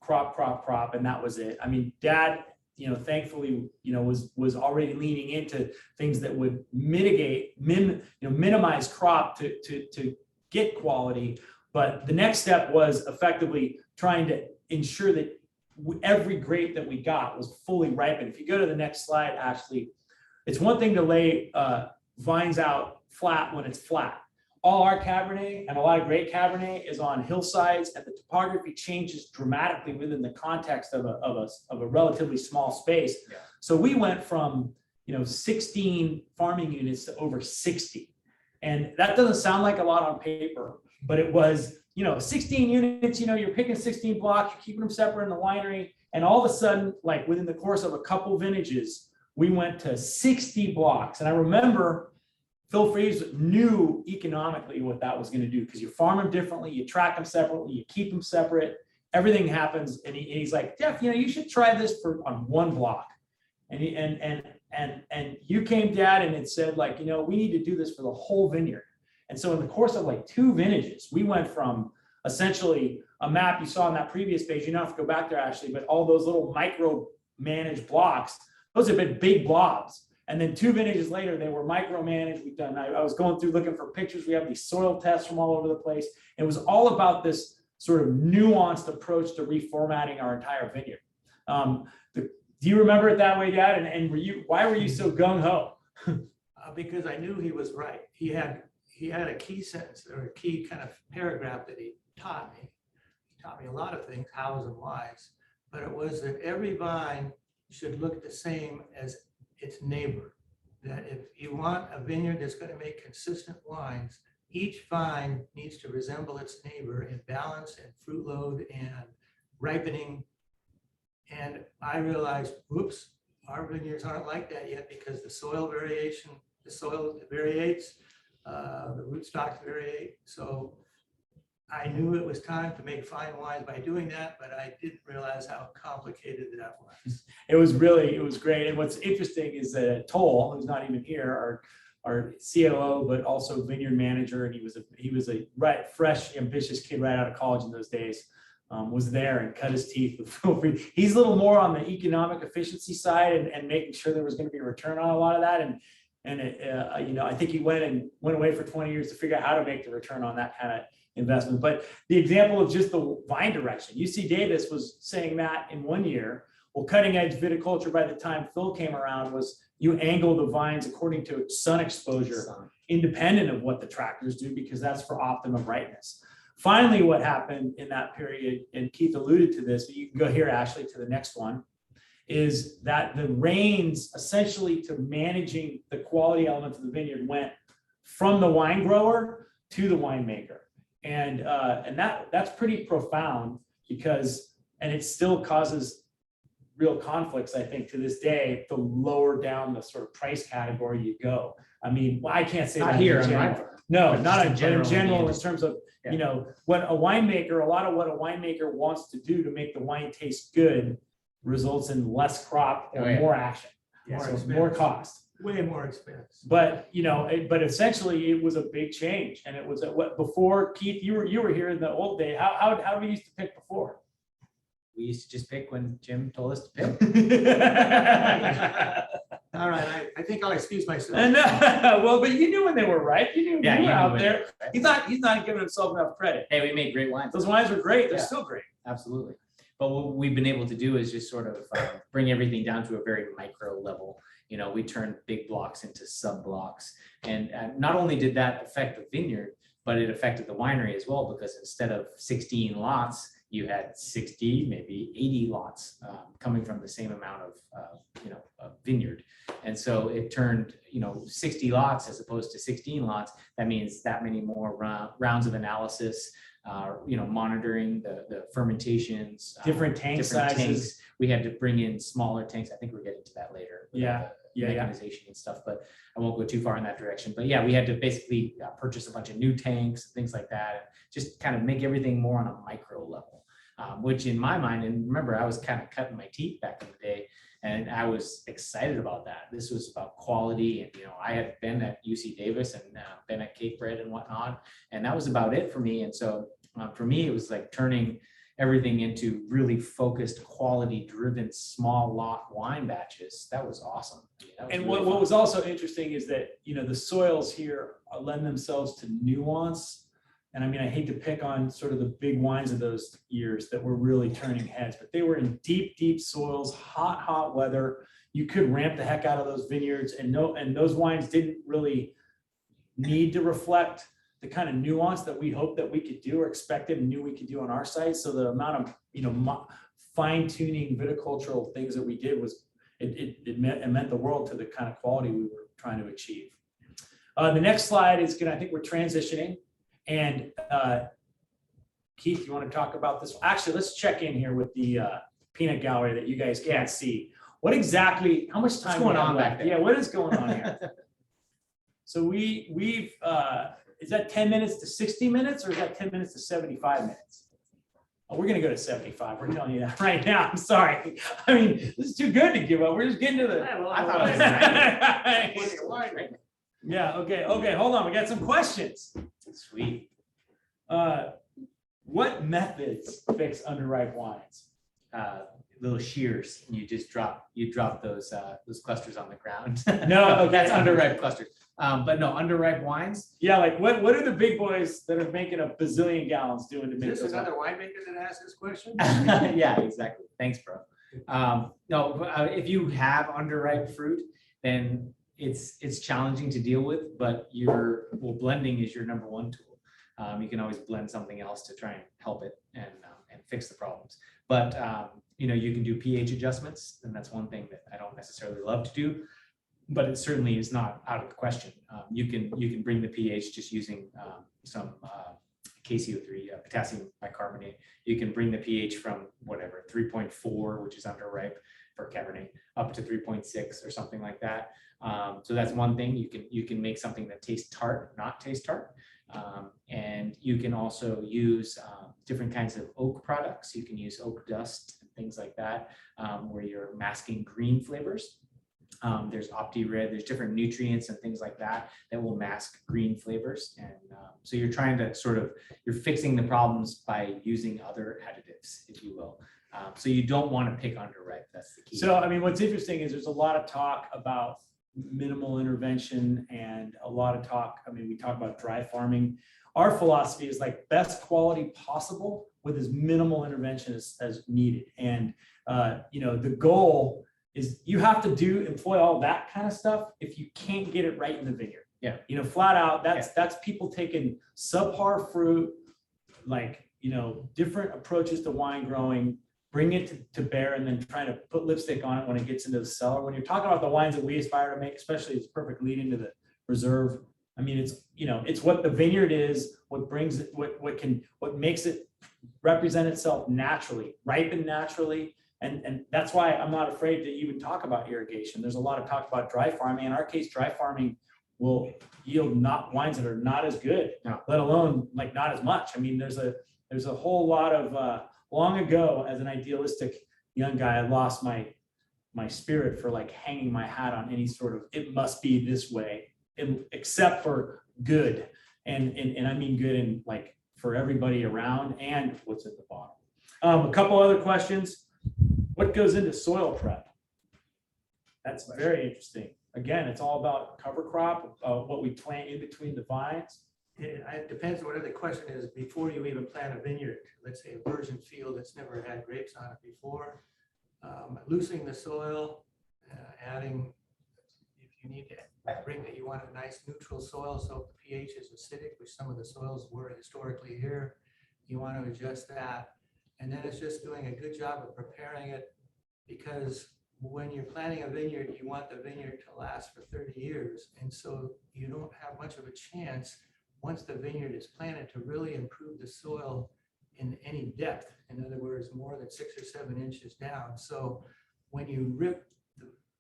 crop, and that was it. I mean, Dad, you know, thankfully, you know, was already leaning into things that would minimize crop to get quality. But the next step was effectively trying to ensure that every grape that we got was fully ripened. If you go to the next slide, Ashley, it's one thing to lay vines out flat when it's flat. All our Cabernet and a lot of great Cabernet is on hillsides, and the topography changes dramatically within the context of a relatively small space. Yeah. So we went from, you know, 16 farming units to over 60. And that doesn't sound like a lot on paper, but it was, you know, 16 units, you know, you're picking 16 blocks, you're keeping them separate in the winery. And all of a sudden, like within the course of a couple vintages, we went to 60 blocks. And I remember Phil Freeze knew economically what that was going to do, because you farm them differently, you track them separately, you keep them separate, everything happens. And he's like, Jeff, you know, you should try this on one block. And you came, Dad, and it said, like, you know, we need to do this for the whole vineyard. And so in the course of like 2 vintages, we went from essentially a map you saw on that previous page. You don't have to go back there, Ashley, but all those little micro managed blocks, those have been big blobs. And then 2 vintages later, they were micromanaged. We've done, I was going through looking for pictures. We have these soil tests from all over the place. It was all about this sort of nuanced approach to reformatting our entire vineyard. Do you remember it that way, Dad? And why were you so gung ho? Because I knew he was right. He had a key sentence or a key kind of paragraph that he taught me. He taught me a lot of things, hows and whys, but it was that every vine should look the same as its neighbor. That if you want a vineyard that's going to make consistent wines, each vine needs to resemble its neighbor in balance and fruit load and ripening. And I realized, whoops, our vineyards aren't like that yet because the soil variates, the rootstocks vary. So I knew it was time to make fine wines by doing that, but I didn't realize how complicated that was. It was great. And what's interesting is that Toll, who's not even here, our COO, but also vineyard manager, and he was a fresh, ambitious kid right out of college in those days, was there and cut his teeth with he's a little more on the economic efficiency side and making sure there was going to be a return on a lot of that. And I think he went away for 20 years to figure out how to make the return on that kind of investment. But the example of just the vine direction, UC Davis was saying that in one year. Well, cutting edge viticulture by the time Phil came around was you angle the vines according to sun exposure, independent of what the tractors do, because that's for optimum ripeness. Finally, what happened in that period, and Keith alluded to this, but you can go here, Ashley, to the next one, is that the reins essentially to managing the quality elements of the vineyard went from the wine grower to the winemaker. And that's pretty profound because, and it still causes real conflicts, I think, to this day, the lower down the sort of price category you go. I mean, well, I can't say Not that here in on general. Rhinefarm, No, but not just in in general general, in in terms of, Yeah. you know, what a winemaker, a lot of what a winemaker wants to do to make the wine taste good results in less crop or Oh, yeah. more action. More So expense. more cost. Way more expense. But, but essentially it was a big change. And it was what before, Keith, you were here in the old day. How we used to pick before? We used to just pick when Jim told us to pick. All right, I think I'll excuse myself. And, well, but you knew when they were right. You knew Yeah, you you were knew out when there. they were right. He's not giving himself enough credit. Hey, we made great wines. Those wines are great. They're Yeah. still great. Absolutely. But what we've been able to do is just sort of bring everything down to a very micro level. You know, we turned big blocks into sub blocks. And not only did that affect the vineyard, but it affected the winery as well, because instead of 16 lots, you had 60, maybe 80 lots coming from the same amount of, vineyard. And so it turned, 60 lots as opposed to 16 lots. That means that many more rounds of analysis, monitoring the fermentations. Different tank sizes. We had to bring in smaller tanks. I think we're getting to that later. with Yeah, the yeah. Mechanization and stuff, but I won't go too far in that direction. But yeah, we had to basically purchase a bunch of new tanks, things like that, and just kind of make everything more on a micro level. Which in my mind, and remember, I was kind of cutting my teeth back in the day, and I was excited about that. This was about quality, and I had been at UC Davis and been at Cape Bread and whatnot, and that was about it for me. And so for me, it was like turning everything into really focused, quality-driven, small lot wine batches. That was awesome. That was And really what fun. was also interesting is that, the soils here lend themselves to nuance. And I mean, I hate to pick on sort of the big wines of those years that were really turning heads, but they were in deep, deep soils, hot weather. You could ramp the heck out of those vineyards, and those wines didn't really need to reflect the kind of nuance that we hoped that we could do or expected and knew we could do on our site. So the amount of, fine tuning viticultural things that we did was, it meant the world to the kind of quality we were trying to achieve. The next slide is I think we're transitioning. And Keith, you want to talk about this? Actually, let's check in here with the peanut gallery that you guys can't see. What exactly, how much time? What's going we have on left? back there? Yeah, what is going on here? So we've, is that 10 minutes to 60 minutes or is that 10 minutes to 75 minutes? Oh, we're gonna go to 75. We're telling you that right now. I'm sorry. I mean, this is too good to give up. We're just getting to the. I thought it was Yeah, okay, hold on. We got some questions. Sweet. What methods fix underripe wines? Little shears, and you drop those clusters on the ground. No, okay. That's underripe clusters. But no, underripe wines. Yeah, like what are the big boys that are making a bazillion gallons doing to make Is this those? another winemaker that asked this question? Yeah, exactly. Thanks, bro. No, if you have underripe fruit, then it's challenging to deal with, but blending is your number one tool. You can always blend something else to try and help it and fix the problems. But you can do pH adjustments, and that's one thing that I don't necessarily love to do, but it certainly is not out of the question. You can bring the pH just using some KCO3, potassium bicarbonate. You can bring the pH from whatever 3.4, which is underripe for Cabernet, up to 3.6 or something like that. So that's one thing. You can make something that tastes tart, not taste tart. And you can also use different kinds of oak products. You can use oak dust and things like that, where you're masking green flavors. There's OptiRed, there's different nutrients and things like that that will mask green flavors. And so you're trying to you're fixing the problems by using other additives, if you will. So you don't want to pick underripe, that's the key. So, I mean, what's interesting is there's a lot of talk about minimal intervention and a lot of talk. I mean, we talk about dry farming. Our philosophy is like best quality possible with as minimal intervention as needed. And, the goal is you have to employ all that kind of stuff if you can't get it right in the vineyard. Yeah. Flat out, that's people taking subpar fruit, different approaches to wine growing, bring it to bear, and then trying to put lipstick on it when it gets into the cellar. When you're talking about the wines that we aspire to make, especially, it's perfect lead into the reserve. I mean, it's what the vineyard is, what brings it, what makes it represent itself naturally, ripen naturally. And that's why I'm not afraid to even talk about irrigation. There's a lot of talk about dry farming. In our case, dry farming will yield wines that are not as good, let alone not as much. I mean, there's a whole lot of long ago, as an idealistic young guy, I lost my spirit for hanging my hat on any sort of it must be this way, except for good, and I mean good in for everybody around and what's at the bottom. A couple other questions. What goes into soil prep? That's very interesting. Again, it's all about cover crop, what we plant in between the vines. It depends on whatever the question is before you even plant a vineyard. Let's say a virgin field that's never had grapes on it before. Loosening the soil, adding, if you need to bring that, you want a nice neutral soil, so if the pH is acidic, which some of the soils were historically here, you want to adjust that. And then it's just doing a good job of preparing it, because when you're planting a vineyard, you want the vineyard to last for 30 years. And so you don't have much of a chance once the vineyard is planted to really improve the soil in any depth. In other words, more than 6 or 7 inches down. So when you rip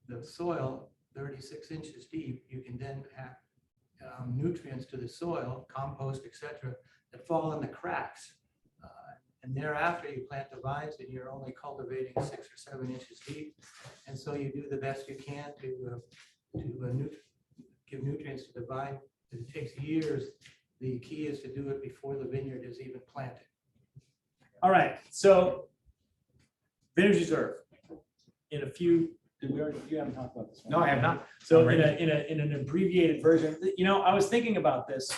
the soil 36 inches deep, you can then have nutrients to the soil, compost, etc., that fall in the cracks. And thereafter, you plant the vines, and you're only cultivating 6 or 7 inches deep. And so you do the best you can to give nutrients to the vine. It takes years. The key is to do it before the vineyard is even planted. All right, so vintage reserve. In a few, you haven't talked about this one. No, I have not. So in an abbreviated version, I was thinking about this.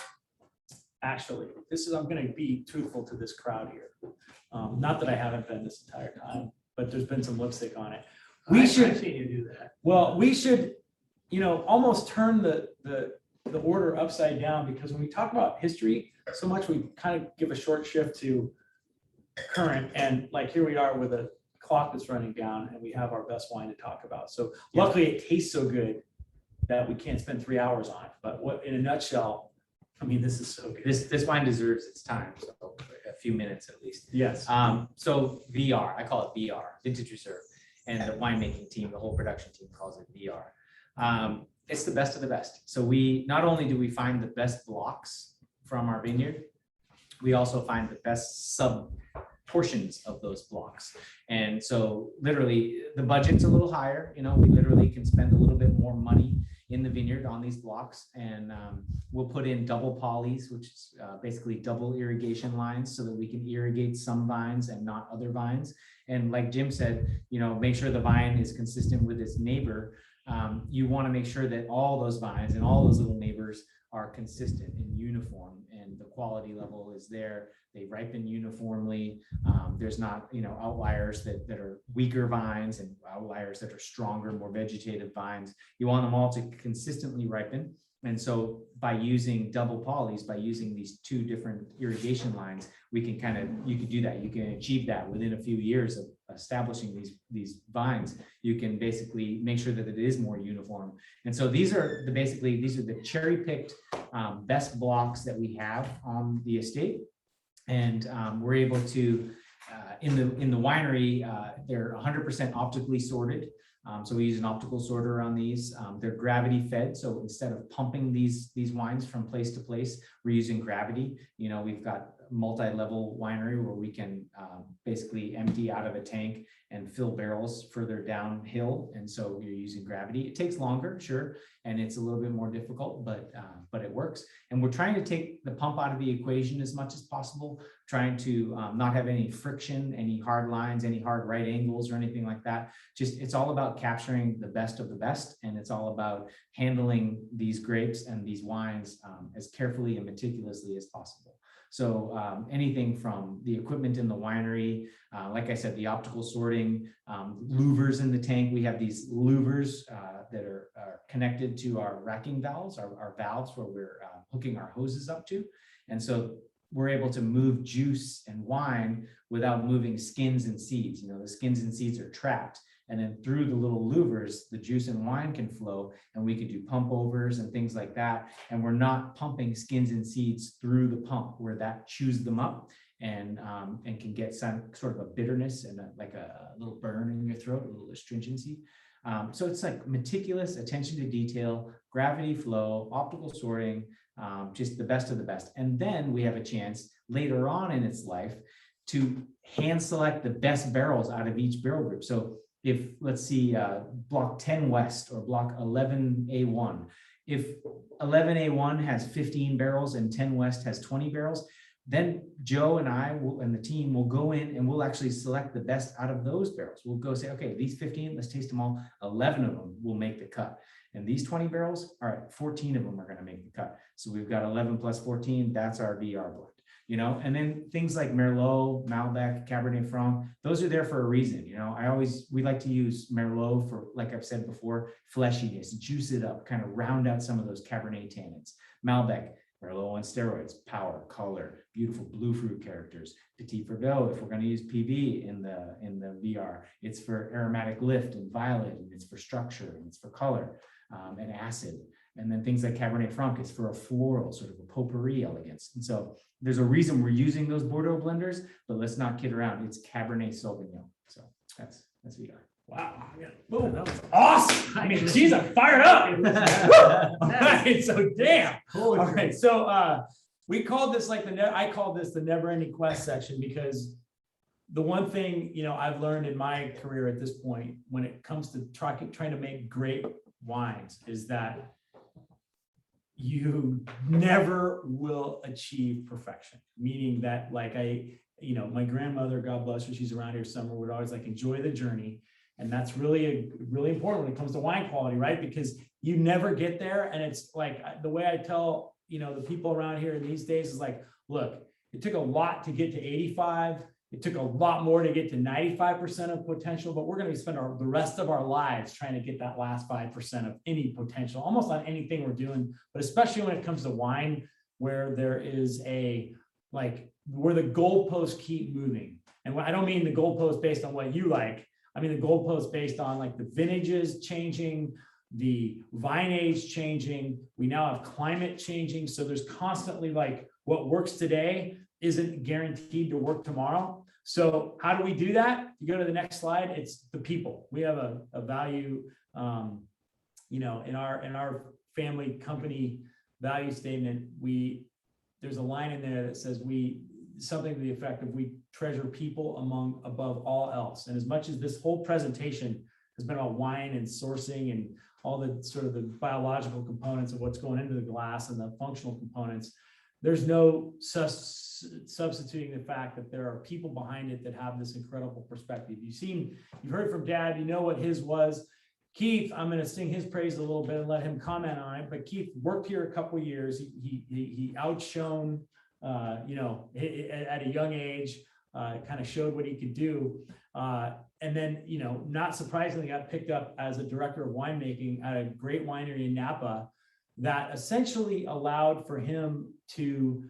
Actually, I'm going to be truthful to this crowd here. Not that I haven't been this entire time, but there's been some lipstick on it. I've seen you do that. Well, we should, almost turn the order upside down, because when we talk about history so much, we kind of give a short shift to current, and here we are with a clock that's running down, and we have our best wine to talk about. So luckily, it tastes so good that we can't spend 3 hours on it. But in a nutshell, I mean, this is so good. This wine deserves its time, so a few minutes at least. Yes. So VR, I call it VR, Vintage Reserve, and the winemaking team, the whole production team calls it VR. It's the best of the best. So not only do we find the best blocks from our vineyard, we also find the best sub portions of those blocks. And so literally the budget's a little higher, we literally can spend a little bit more money in the vineyard on these blocks, and we'll put in double polys, which is basically double irrigation lines, so that we can irrigate some vines and not other vines. And like Jim said, make sure the vine is consistent with its neighbor. You want to make sure that all those vines and all those little neighbors are consistent and uniform. and the quality level is there. They ripen uniformly. There's not, outliers that are weaker vines and outliers that are stronger, more vegetative vines. You want them all to consistently ripen. And so by using double polys, by using these two different irrigation lines, you can do that. You can achieve that within a few years of establishing these vines. You can basically make sure that it is more uniform. And so these are the cherry picked best blocks that we have on the estate. And we're able to, in the winery, they're 100% optically sorted. So we use an optical sorter on these. They're gravity fed. So instead of pumping these wines from place to place, we're using gravity. We've got a multi-level winery where we can basically empty out of a tank and fill barrels further downhill. And so you're using gravity. It takes longer, sure. And it's a little bit more difficult, but it works. And we're trying to take the pump out of the equation as much as possible, trying to not have any friction, any hard lines, any hard right angles or anything like that. Just, it's all about capturing the best of the best. And it's all about handling these grapes and these wines as carefully and meticulously as possible. So anything from the equipment in the winery, like I said, the optical sorting, louvers in the tank. We have these louvers that are connected to our racking valves, our valves where we're hooking our hoses up to. And so we're able to move juice and wine without moving skins and seeds. The skins and seeds are trapped. And then through the little louvers, the juice and wine can flow, and we can do pump overs and things like that. And we're not pumping skins and seeds through the pump where that chews them up and can get some sort of a bitterness and like a little burn in your throat, a little astringency. So it's like meticulous attention to detail, gravity flow, optical sorting, just the best of the best. And then we have a chance later on in its life to hand select the best barrels out of each barrel group. So if, let's see, block 10 West or block 11A1, if 11A1 has 15 barrels and 10 West has 20 barrels, then Joe and I and the team will go in and we'll actually select the best out of those barrels. We'll go say, okay, these 15, let's taste them all. 11 of them will make the cut. And these 20 barrels, all right, 14 of them are going to make the cut. So we've got 11 plus 14, that's our VR blend. And then things like Merlot, Malbec, Cabernet Franc, those are there for a reason. We like to use Merlot for, like I've said before, fleshiness, juice it up, kind of round out some of those Cabernet tannins. Malbec, Merlot on steroids, power, color, beautiful blue fruit characters. Petit Verdot, if we're going to use PV in the VR, it's for aromatic lift and violet, and it's for structure, and it's for color and acid. And then things like Cabernet Franc is for a floral, sort of a potpourri elegance. And so there's a reason we're using those Bordeaux blenders, but let's not kid around. It's Cabernet Sauvignon. So that's VR. Wow. Boom. That was awesome. I mean, geez, I'm fired up. All right. So damn. All right. So we called this I called this the never ending quest section, because the one thing, I've learned in my career at this point, when it comes to trying to make great wines, is that you never will achieve perfection. Meaning that, like, my grandmother, God bless her, she's around here somewhere, would always enjoy the journey. And that's really important when it comes to wine quality, right? Because you never get there. And it's like the way I tell, the people around here these days is look, it took a lot to get to 85. It took a lot more to get to 95% of potential, but we're going to spend the rest of our lives trying to get that last 5% of any potential, almost on anything we're doing, but especially when it comes to wine, where there is where the goalposts keep moving. And I don't mean the goalposts based on what you like. I mean, the goalposts based on the vintages changing, the vine age changing. We now have climate changing. So there's constantly what works today isn't guaranteed to work tomorrow. So how do we do that? You go to the next slide. It's the people. We have a value, in our family company value statement. There's a line in there that says something to the effect of we treasure people above all else. And as much as this whole presentation has been about wine and sourcing and all the sort of the biological components of what's going into the glass and the functional components, there's no substituting the fact that there are people behind it that have this incredible perspective. You've heard from Dad, what his was. Keith, I'm going to sing his praise a little bit and let him comment on it. But Keith worked here a couple of years. He outshone, at a young age, kind of showed what he could do. And then, not surprisingly, got picked up as a director of winemaking at a great winery in Napa that essentially allowed for him to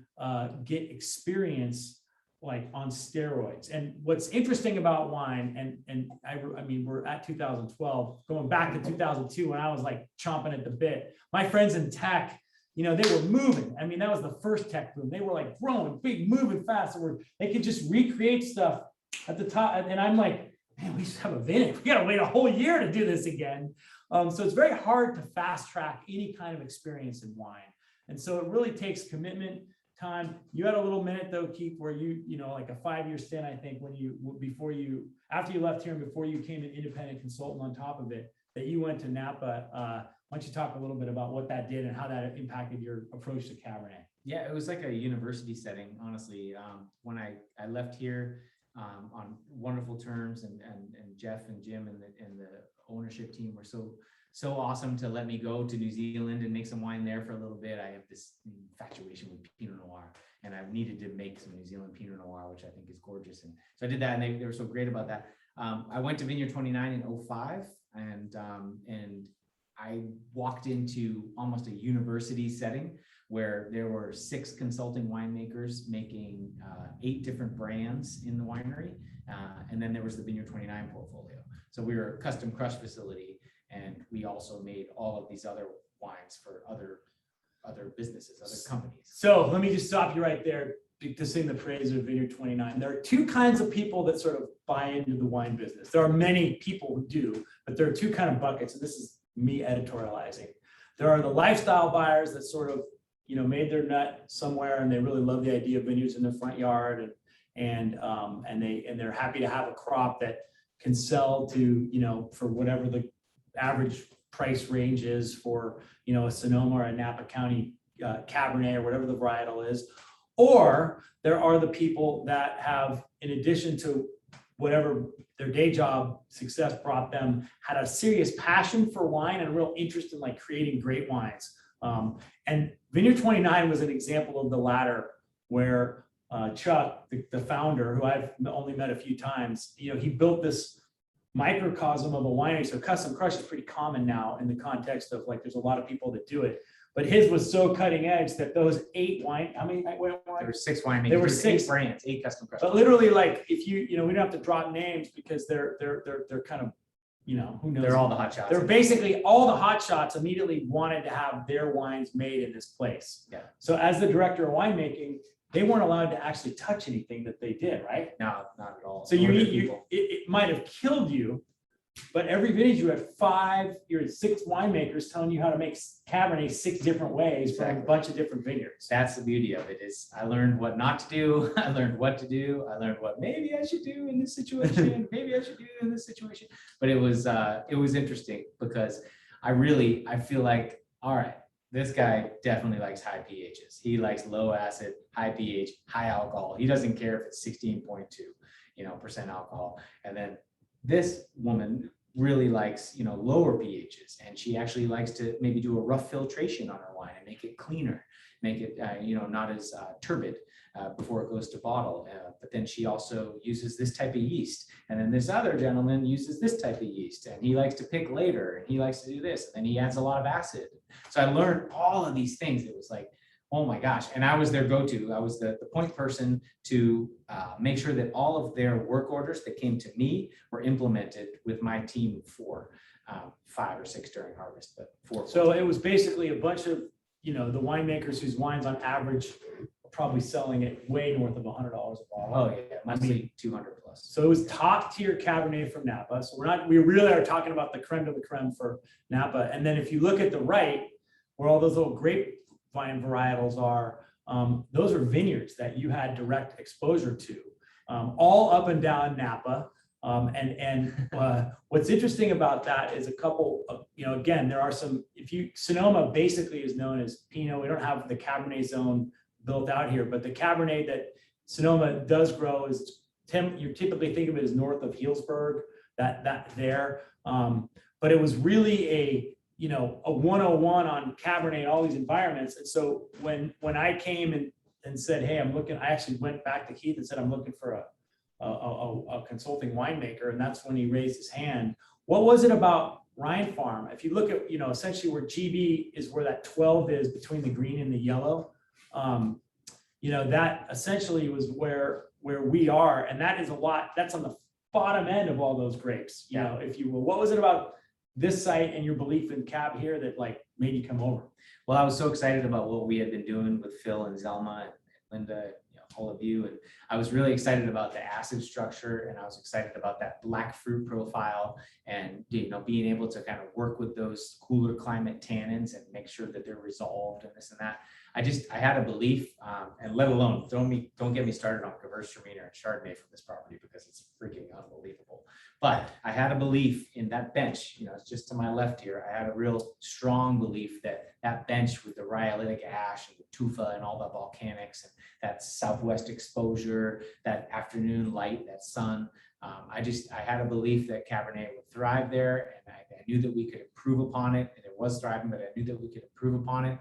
get experience like on steroids. And what's interesting about wine, and I mean, we're at 2012, going back to 2002 when I was like chomping at the bit. My friends in tech, they were moving. I mean, that was the first tech boom. They were like growing big, moving fast. They could just recreate stuff at the top. And I'm like, man, we just have a vintage. We got to wait a whole year to do this again. So it's very hard to fast track any kind of experience in wine. And so it really takes commitment, time. You had a little minute though, Keith, where like a 5-year stint, I think, after you left here and before you became an independent consultant on top of it, that you went to Napa. Why don't you talk a little bit about what that did and how that impacted your approach to Cabernet? Yeah, it was like a university setting, honestly. When I left here on wonderful terms, and Jeff and Jim and the ownership team were so awesome to let me go to New Zealand and make some wine there for a little bit. I have this infatuation with Pinot Noir, and I needed to make some New Zealand Pinot Noir, which I think is gorgeous. And so I did that, and they were so great about that. I went to Vineyard 29 in 2005, and I walked into almost a university setting where there were 6 consulting winemakers making 8 different brands in the winery. And then there was the Vineyard 29 portfolio. So we were a custom crush facility, and we also made all of these other wines for other businesses, other companies. So let me just stop you right there to sing the praise of Vineyard 29. There are 2 kinds of people that sort of buy into the wine business. There are many people who do, but there are 2 kind of buckets, and this is me editorializing. There are the lifestyle buyers that sort of, made their nut somewhere, and they really love the idea of vineyards in their front yard, and they're happy to have a crop that can sell to, for whatever the average price range is for, a Sonoma or a Napa County Cabernet or whatever the varietal is. Or there are the people that have, in addition to whatever their day job success brought them, had a serious passion for wine and a real interest in like creating great wines. And Vineyard 29 was an example of the latter, where Chuck, the founder, who I've only met a few times, he built this microcosm of a winery. So custom crush is pretty common now in the context of like, there's a lot of people that do it. But his was so cutting edge that those 8 wine, there were 6 winemakers. There were 6 8 brands, 8 custom crushes. But literally, like, if we don't have to drop names because they're kind of, who knows? They're all the hot shots. They're basically all the hot shots immediately wanted to have their wines made in this place. Yeah. So as the director of winemaking, they weren't allowed to actually touch anything that they did, right? No, not at all. So it might have killed you, but every vintage you had 6 winemakers telling you how to make Cabernet 6 different ways from a bunch of different vineyards. That's the beauty of it. Is I learned what not to do. I learned what to do. I learned what maybe I should do in this situation. Maybe I should do in this situation. But it was interesting because I feel like, all right, this guy definitely likes high pHs. He likes low acid, high pH, high alcohol. He doesn't care if it's 16.2% alcohol. And then this woman really likes, lower pHs, and she actually likes to maybe do a rough filtration on her wine and make it cleaner, make it, not as turbid before it goes to bottle. But then she also uses this type of yeast. And then this other gentleman uses this type of yeast, and he likes to pick later, and he likes to do this. And then he adds a lot of acid. So I learned all of these things. It was like, oh my gosh. And I was their go-to. I was the point person to make sure that all of their work orders that came to me were implemented with my team of 4, 5 or 6 during harvest, but 4. So it was basically a bunch of, the winemakers whose wines on average are probably selling at way north of $100 a bottle. Oh yeah, mostly 200 plus. So it was top tier Cabernet from Napa. So we really are talking about the creme de la creme for Napa. And then if you look at the right, where all those little grape vine varietals are, those are vineyards that you had direct exposure to, all up and down Napa. What's interesting about that is a couple of, again, there are some, Sonoma basically is known as Pinot. We don't have the Cabernet zone built out here, but the Cabernet that Sonoma does grow is, you typically think of it as north of Healdsburg, that there. but it was really a 101 on Cabernet, all these environments. And so when I came and said, hey, I actually went back to Keith and said, I'm looking for a consulting winemaker. And that's when he raised his hand. What was it about Rhinefarm? If you look at, essentially where GB is, where that 12 is between the green and the yellow, that essentially was where we are. And that is that's on the bottom end of all those grapes, if you will. What was it about this site and your belief in Cab here that made you come over? Well, I was so excited about what we had been doing with Phil and Zelma and Linda, all of you. And I was really excited about the acid structure, and I was excited about that black fruit profile, and being able to kind of work with those cooler climate tannins and make sure that they're resolved and this and that. I had a belief, and let alone, don't get me started on Gewürztraminer and Chardonnay from this property, because it's freaking unbelievable. But I had a belief in that bench, it's just to my left here. I had a real strong belief that that bench with the rhyolitic ash and the tufa and all the volcanics and that southwest exposure, that afternoon light, that sun, I had a belief that Cabernet would thrive there, and I knew that we could improve upon it. And it was thriving, but I knew that we could improve upon it.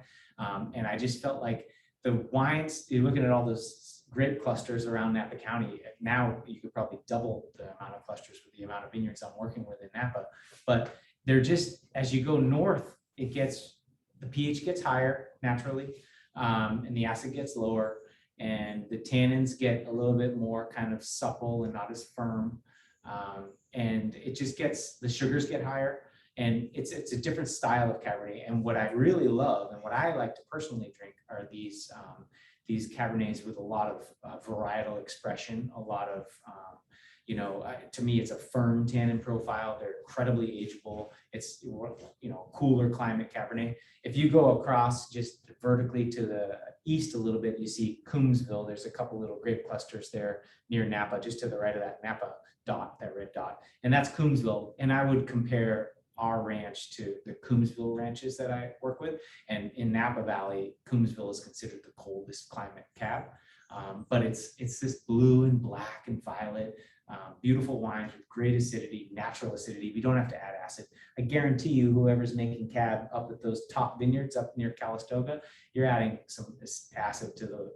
And I just felt like the wines, you're looking at all those grape clusters around Napa County. Now you could probably double the amount of clusters with the amount of vineyards I'm working with in Napa. But they're just, as you go north, the pH gets higher naturally, and the acid gets lower, and the tannins get a little bit more kind of supple and not as firm. And it just the sugars get higher. And it's a different style of Cabernet. And what I really love, and what I like to personally drink, are these Cabernets with a lot of varietal expression, a lot of, to me, it's a firm tannin profile. They're incredibly ageable. It's, cooler climate Cabernet. If you go across just vertically to the east a little bit, you see Coombsville. There's a couple little grape clusters there near Napa, just to the right of that Napa dot, that red dot. And that's Coombsville. And I would compare our ranch to the Coombsville ranches that I work with. And in Napa Valley, Coombsville is considered the coldest climate Cab. But it's this blue and black and violet, beautiful wines with great acidity, natural acidity. We don't have to add acid. I guarantee you, whoever's making Cab up at those top vineyards up near Calistoga, you're adding some acid to the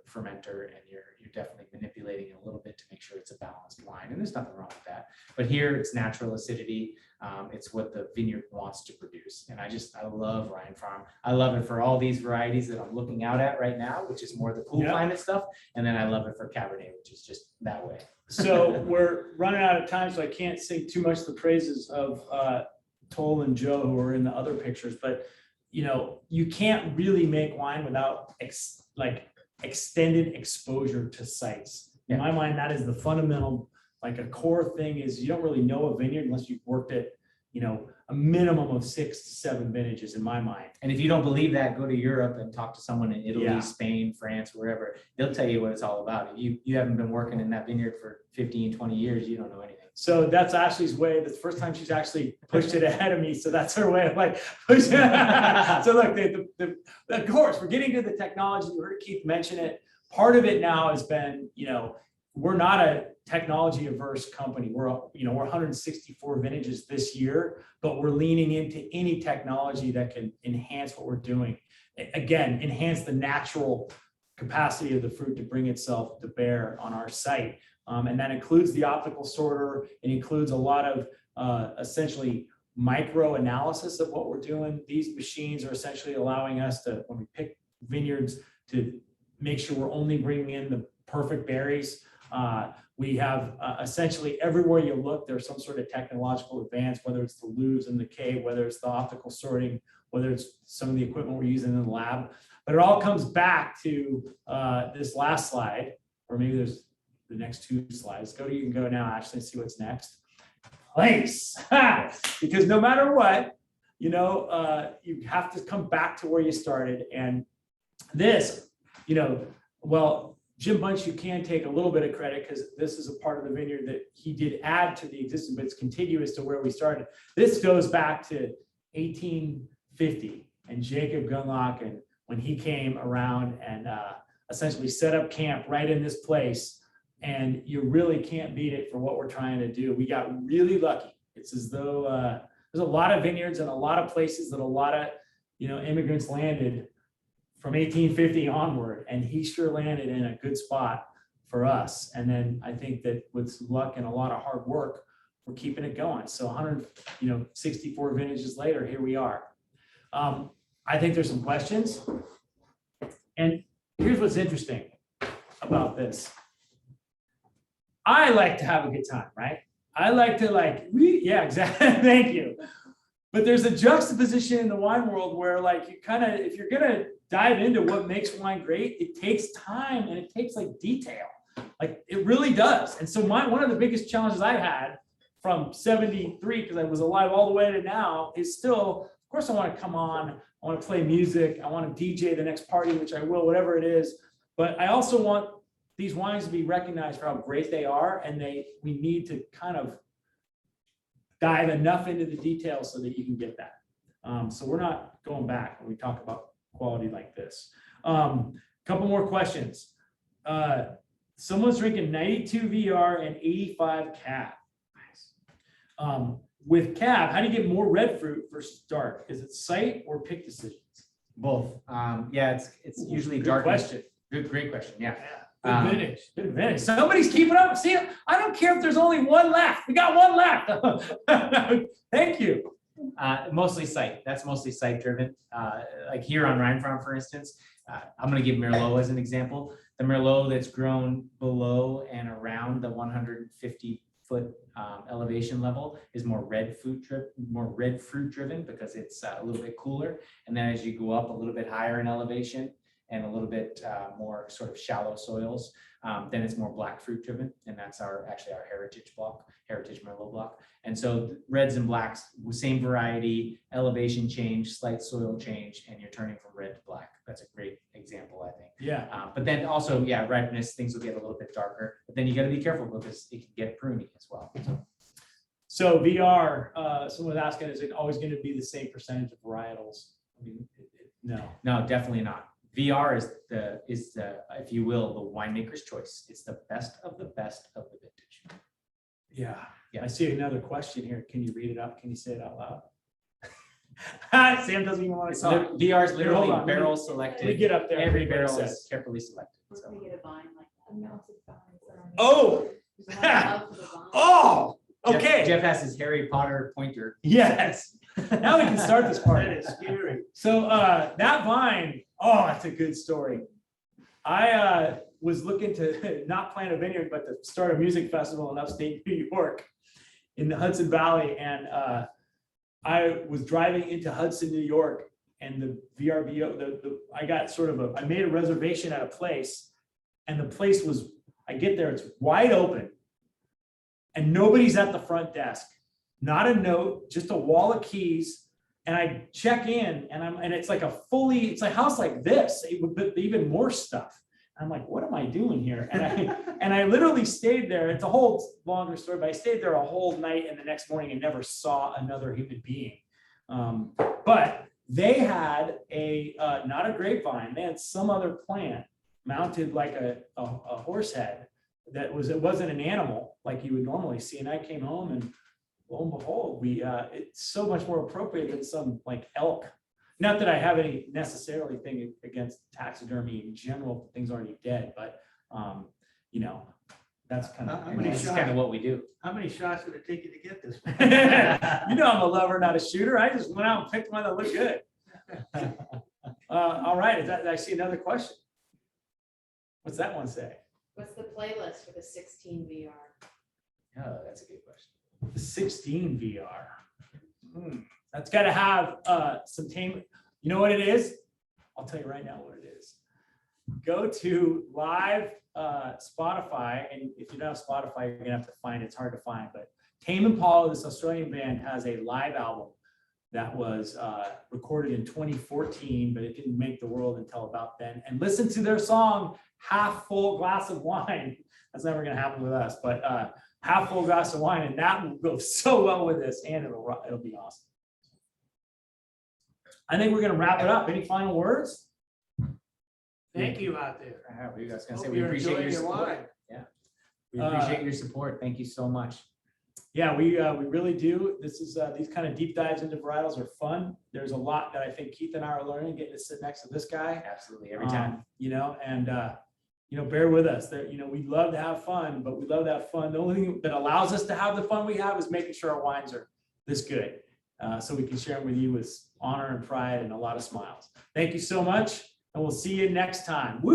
fermenter, and you're definitely manipulating it a little bit to make sure it's a balanced wine. And there's nothing wrong with that. But here it's natural acidity. It's what the vineyard wants to produce. And I love Rhinefarm. I love it for all these varieties that I'm looking out at right now, which is more the cool climate stuff. And then I love it for Cabernet, which is just that way. So we're running out of time, so I can't say too much the praises of Toll and Joe, who are in the other pictures. But, you can't really make wine without extended exposure to sites. In my mind, that is the fundamental, a core thing is you don't really know a vineyard unless you've worked at, a minimum of 6 to 7 vintages in my mind. And if you don't believe that, go to Europe and talk to someone in Italy, Yeah. Spain, France, wherever. They'll tell you what it's all about. If you haven't been working in that vineyard for 15, 20 years, you don't know anything. So that's Ashley's way. That's the first time she's actually pushed it ahead of me. So that's her way of pushing. So look, of course, we're getting to the technology. You heard Keith mention it. Part of it now has been, we're not a technology averse company. We're 164 vintages this year, but we're leaning into any technology that can enhance what we're doing. Again, enhance the natural capacity of the fruit to bring itself to bear on our site. And that includes the optical sorter. It includes a lot of essentially micro analysis of what we're doing. These machines are essentially allowing us to, when we pick vineyards, to make sure we're only bringing in the perfect berries. We have essentially everywhere you look, there's some sort of technological advance, whether it's the lubes in the cave, whether it's the optical sorting, whether it's some of the equipment we're using in the lab. But it all comes back to this last slide, or maybe there's the next 2 slides. You can go now, Ashley, and see what's next. Place. Because no matter what, you have to come back to where you started. And this, well, Jeb Bundschu can take a little bit of credit because this is a part of the vineyard that he did add to the existing, but it's contiguous to where we started. This goes back to 1850 and Jacob Gundlach, and when he came around and essentially set up camp right in this place. And you really can't beat it for what we're trying to do. We got really lucky. It's as though There's a lot of vineyards and a lot of places that a lot of, immigrants landed from 1850 onward, and he sure landed in a good spot for us. And then I think that with some luck and a lot of hard work, we're keeping it going. So 164 vintages later, here we are. I think there's some questions. And here's what's interesting about this. I like to have a good time, right? I like to yeah, exactly. Thank you. But there's a juxtaposition in the wine world where you kind of, if you're going to dive into what makes wine great, it takes time and it takes detail. It really does. And so one of the biggest challenges I've had from 73, because I was alive all the way to now, is still, of course, I want to come on, I want to play music, I want to DJ the next party, which I will, whatever it is. But I also want these wines to be recognized for how great they are, and we need to kind of dive enough into the details so that you can get that. So we're not going back when we talk about quality like this. Couple more questions. Someone's drinking 92 VR and 85 cab. Nice. With cab, how do you get more red fruit versus dark? Is it sight or pick decisions? Both. Yeah, it's usually Good dark. question. Great question. Yeah. Good vintage. Good vintage. Somebody's keeping up. See, I don't care if there's only one left. We got one left. Thank you. Mostly sight. That's mostly sight driven. Like here on Rhinefarm, for instance, I'm going to give Merlot as an example. The Merlot that's grown below and around the 150-foot elevation level is more red fruit driven because it's a little bit cooler. And then as you go up a little bit higher in elevation and a little bit more sort of shallow soils, then it's more black fruit driven, and that's actually our heritage Merlot block. And so reds and blacks, same variety, elevation change, slight soil change, and you're turning from red to black. That's a great example, I think. Yeah. But then also, yeah, ripeness, things will get a little bit darker, but then you got to be careful because it can get pruny as well. So VR, someone was asking, is it always going to be the same percentage of varietals? I mean, No, definitely not. VR is the, if you will, the winemaker's choice. It's the best of the vintage. Yeah. Yeah. I see another question here. Can you read it up? Can you say it out loud? Sam doesn't even want to talk. VR is literally Hold on, barrel Let me selected. get up there. Every Everybody barrel says. is carefully selected. We're So. gonna get a vine like that. Melted vines. Oh! There's a lot of love for the vine. Oh, okay. Jeff has his Harry Potter pointer. Yes. Now we can start this part. That is scary. So that vine, oh, that's a good story. I was looking to not plant a vineyard, but to start a music festival in upstate New York in the Hudson Valley. And I was driving into Hudson, New York, and the VRBO, I got I made a reservation at a place, and the place was, I get there, it's wide open, and nobody's at the front desk. Not a note, just a wall of keys. And I check in, and it's like it's a house like this, but even more stuff. I'm like, what am I doing here? And I literally stayed there. It's a whole longer story, but I stayed there a whole night and the next morning and never saw another human being. But they had not a grapevine, they had some other plant mounted like a horse head it wasn't an animal like you would normally see. And I came home, and lo and behold, it's so much more appropriate than some like elk. Not that I have any necessarily thing against taxidermy in general, things already dead, but that's kind of, That's kind of what we do. How many shots would it take you to get this? I'm a lover, not a shooter. I just went out and picked one that looked good. All right, I see another question. What's that one say? What's the playlist for the 16 VR? Oh, that's a good question. The 16 VR. That's got to have some tame. You know what it is? I'll tell you right now what it is. Go to live Spotify, and if you don't have Spotify, you're gonna have to find it. It's hard to find, but Tame Impala, this Australian band, has a live album that was recorded in 2014, but it didn't make the world until about then. And listen to their song "Half Full Glass of Wine." That's never gonna happen with us, but half full glass of wine, and that will go so well with this, and it'll be awesome. I think we're gonna wrap it up. Any final words? Thank you out there. We guys gonna say Hope we you're appreciate enjoying your your support. wine. Yeah, we appreciate your support. Thank you so much. Yeah, we really do. This is, these kind of deep dives into varietals are fun. There's a lot that I think Keith and I are learning, getting to sit next to this guy. Absolutely, every time. You know, and, you know, bear with us there. You know, we love to have fun, but we love to have fun. The only thing that allows us to have the fun we have is making sure our wines are this good. So we can share them with you with honor and pride and a lot of smiles. Thank you so much, and we'll see you next time. Woo!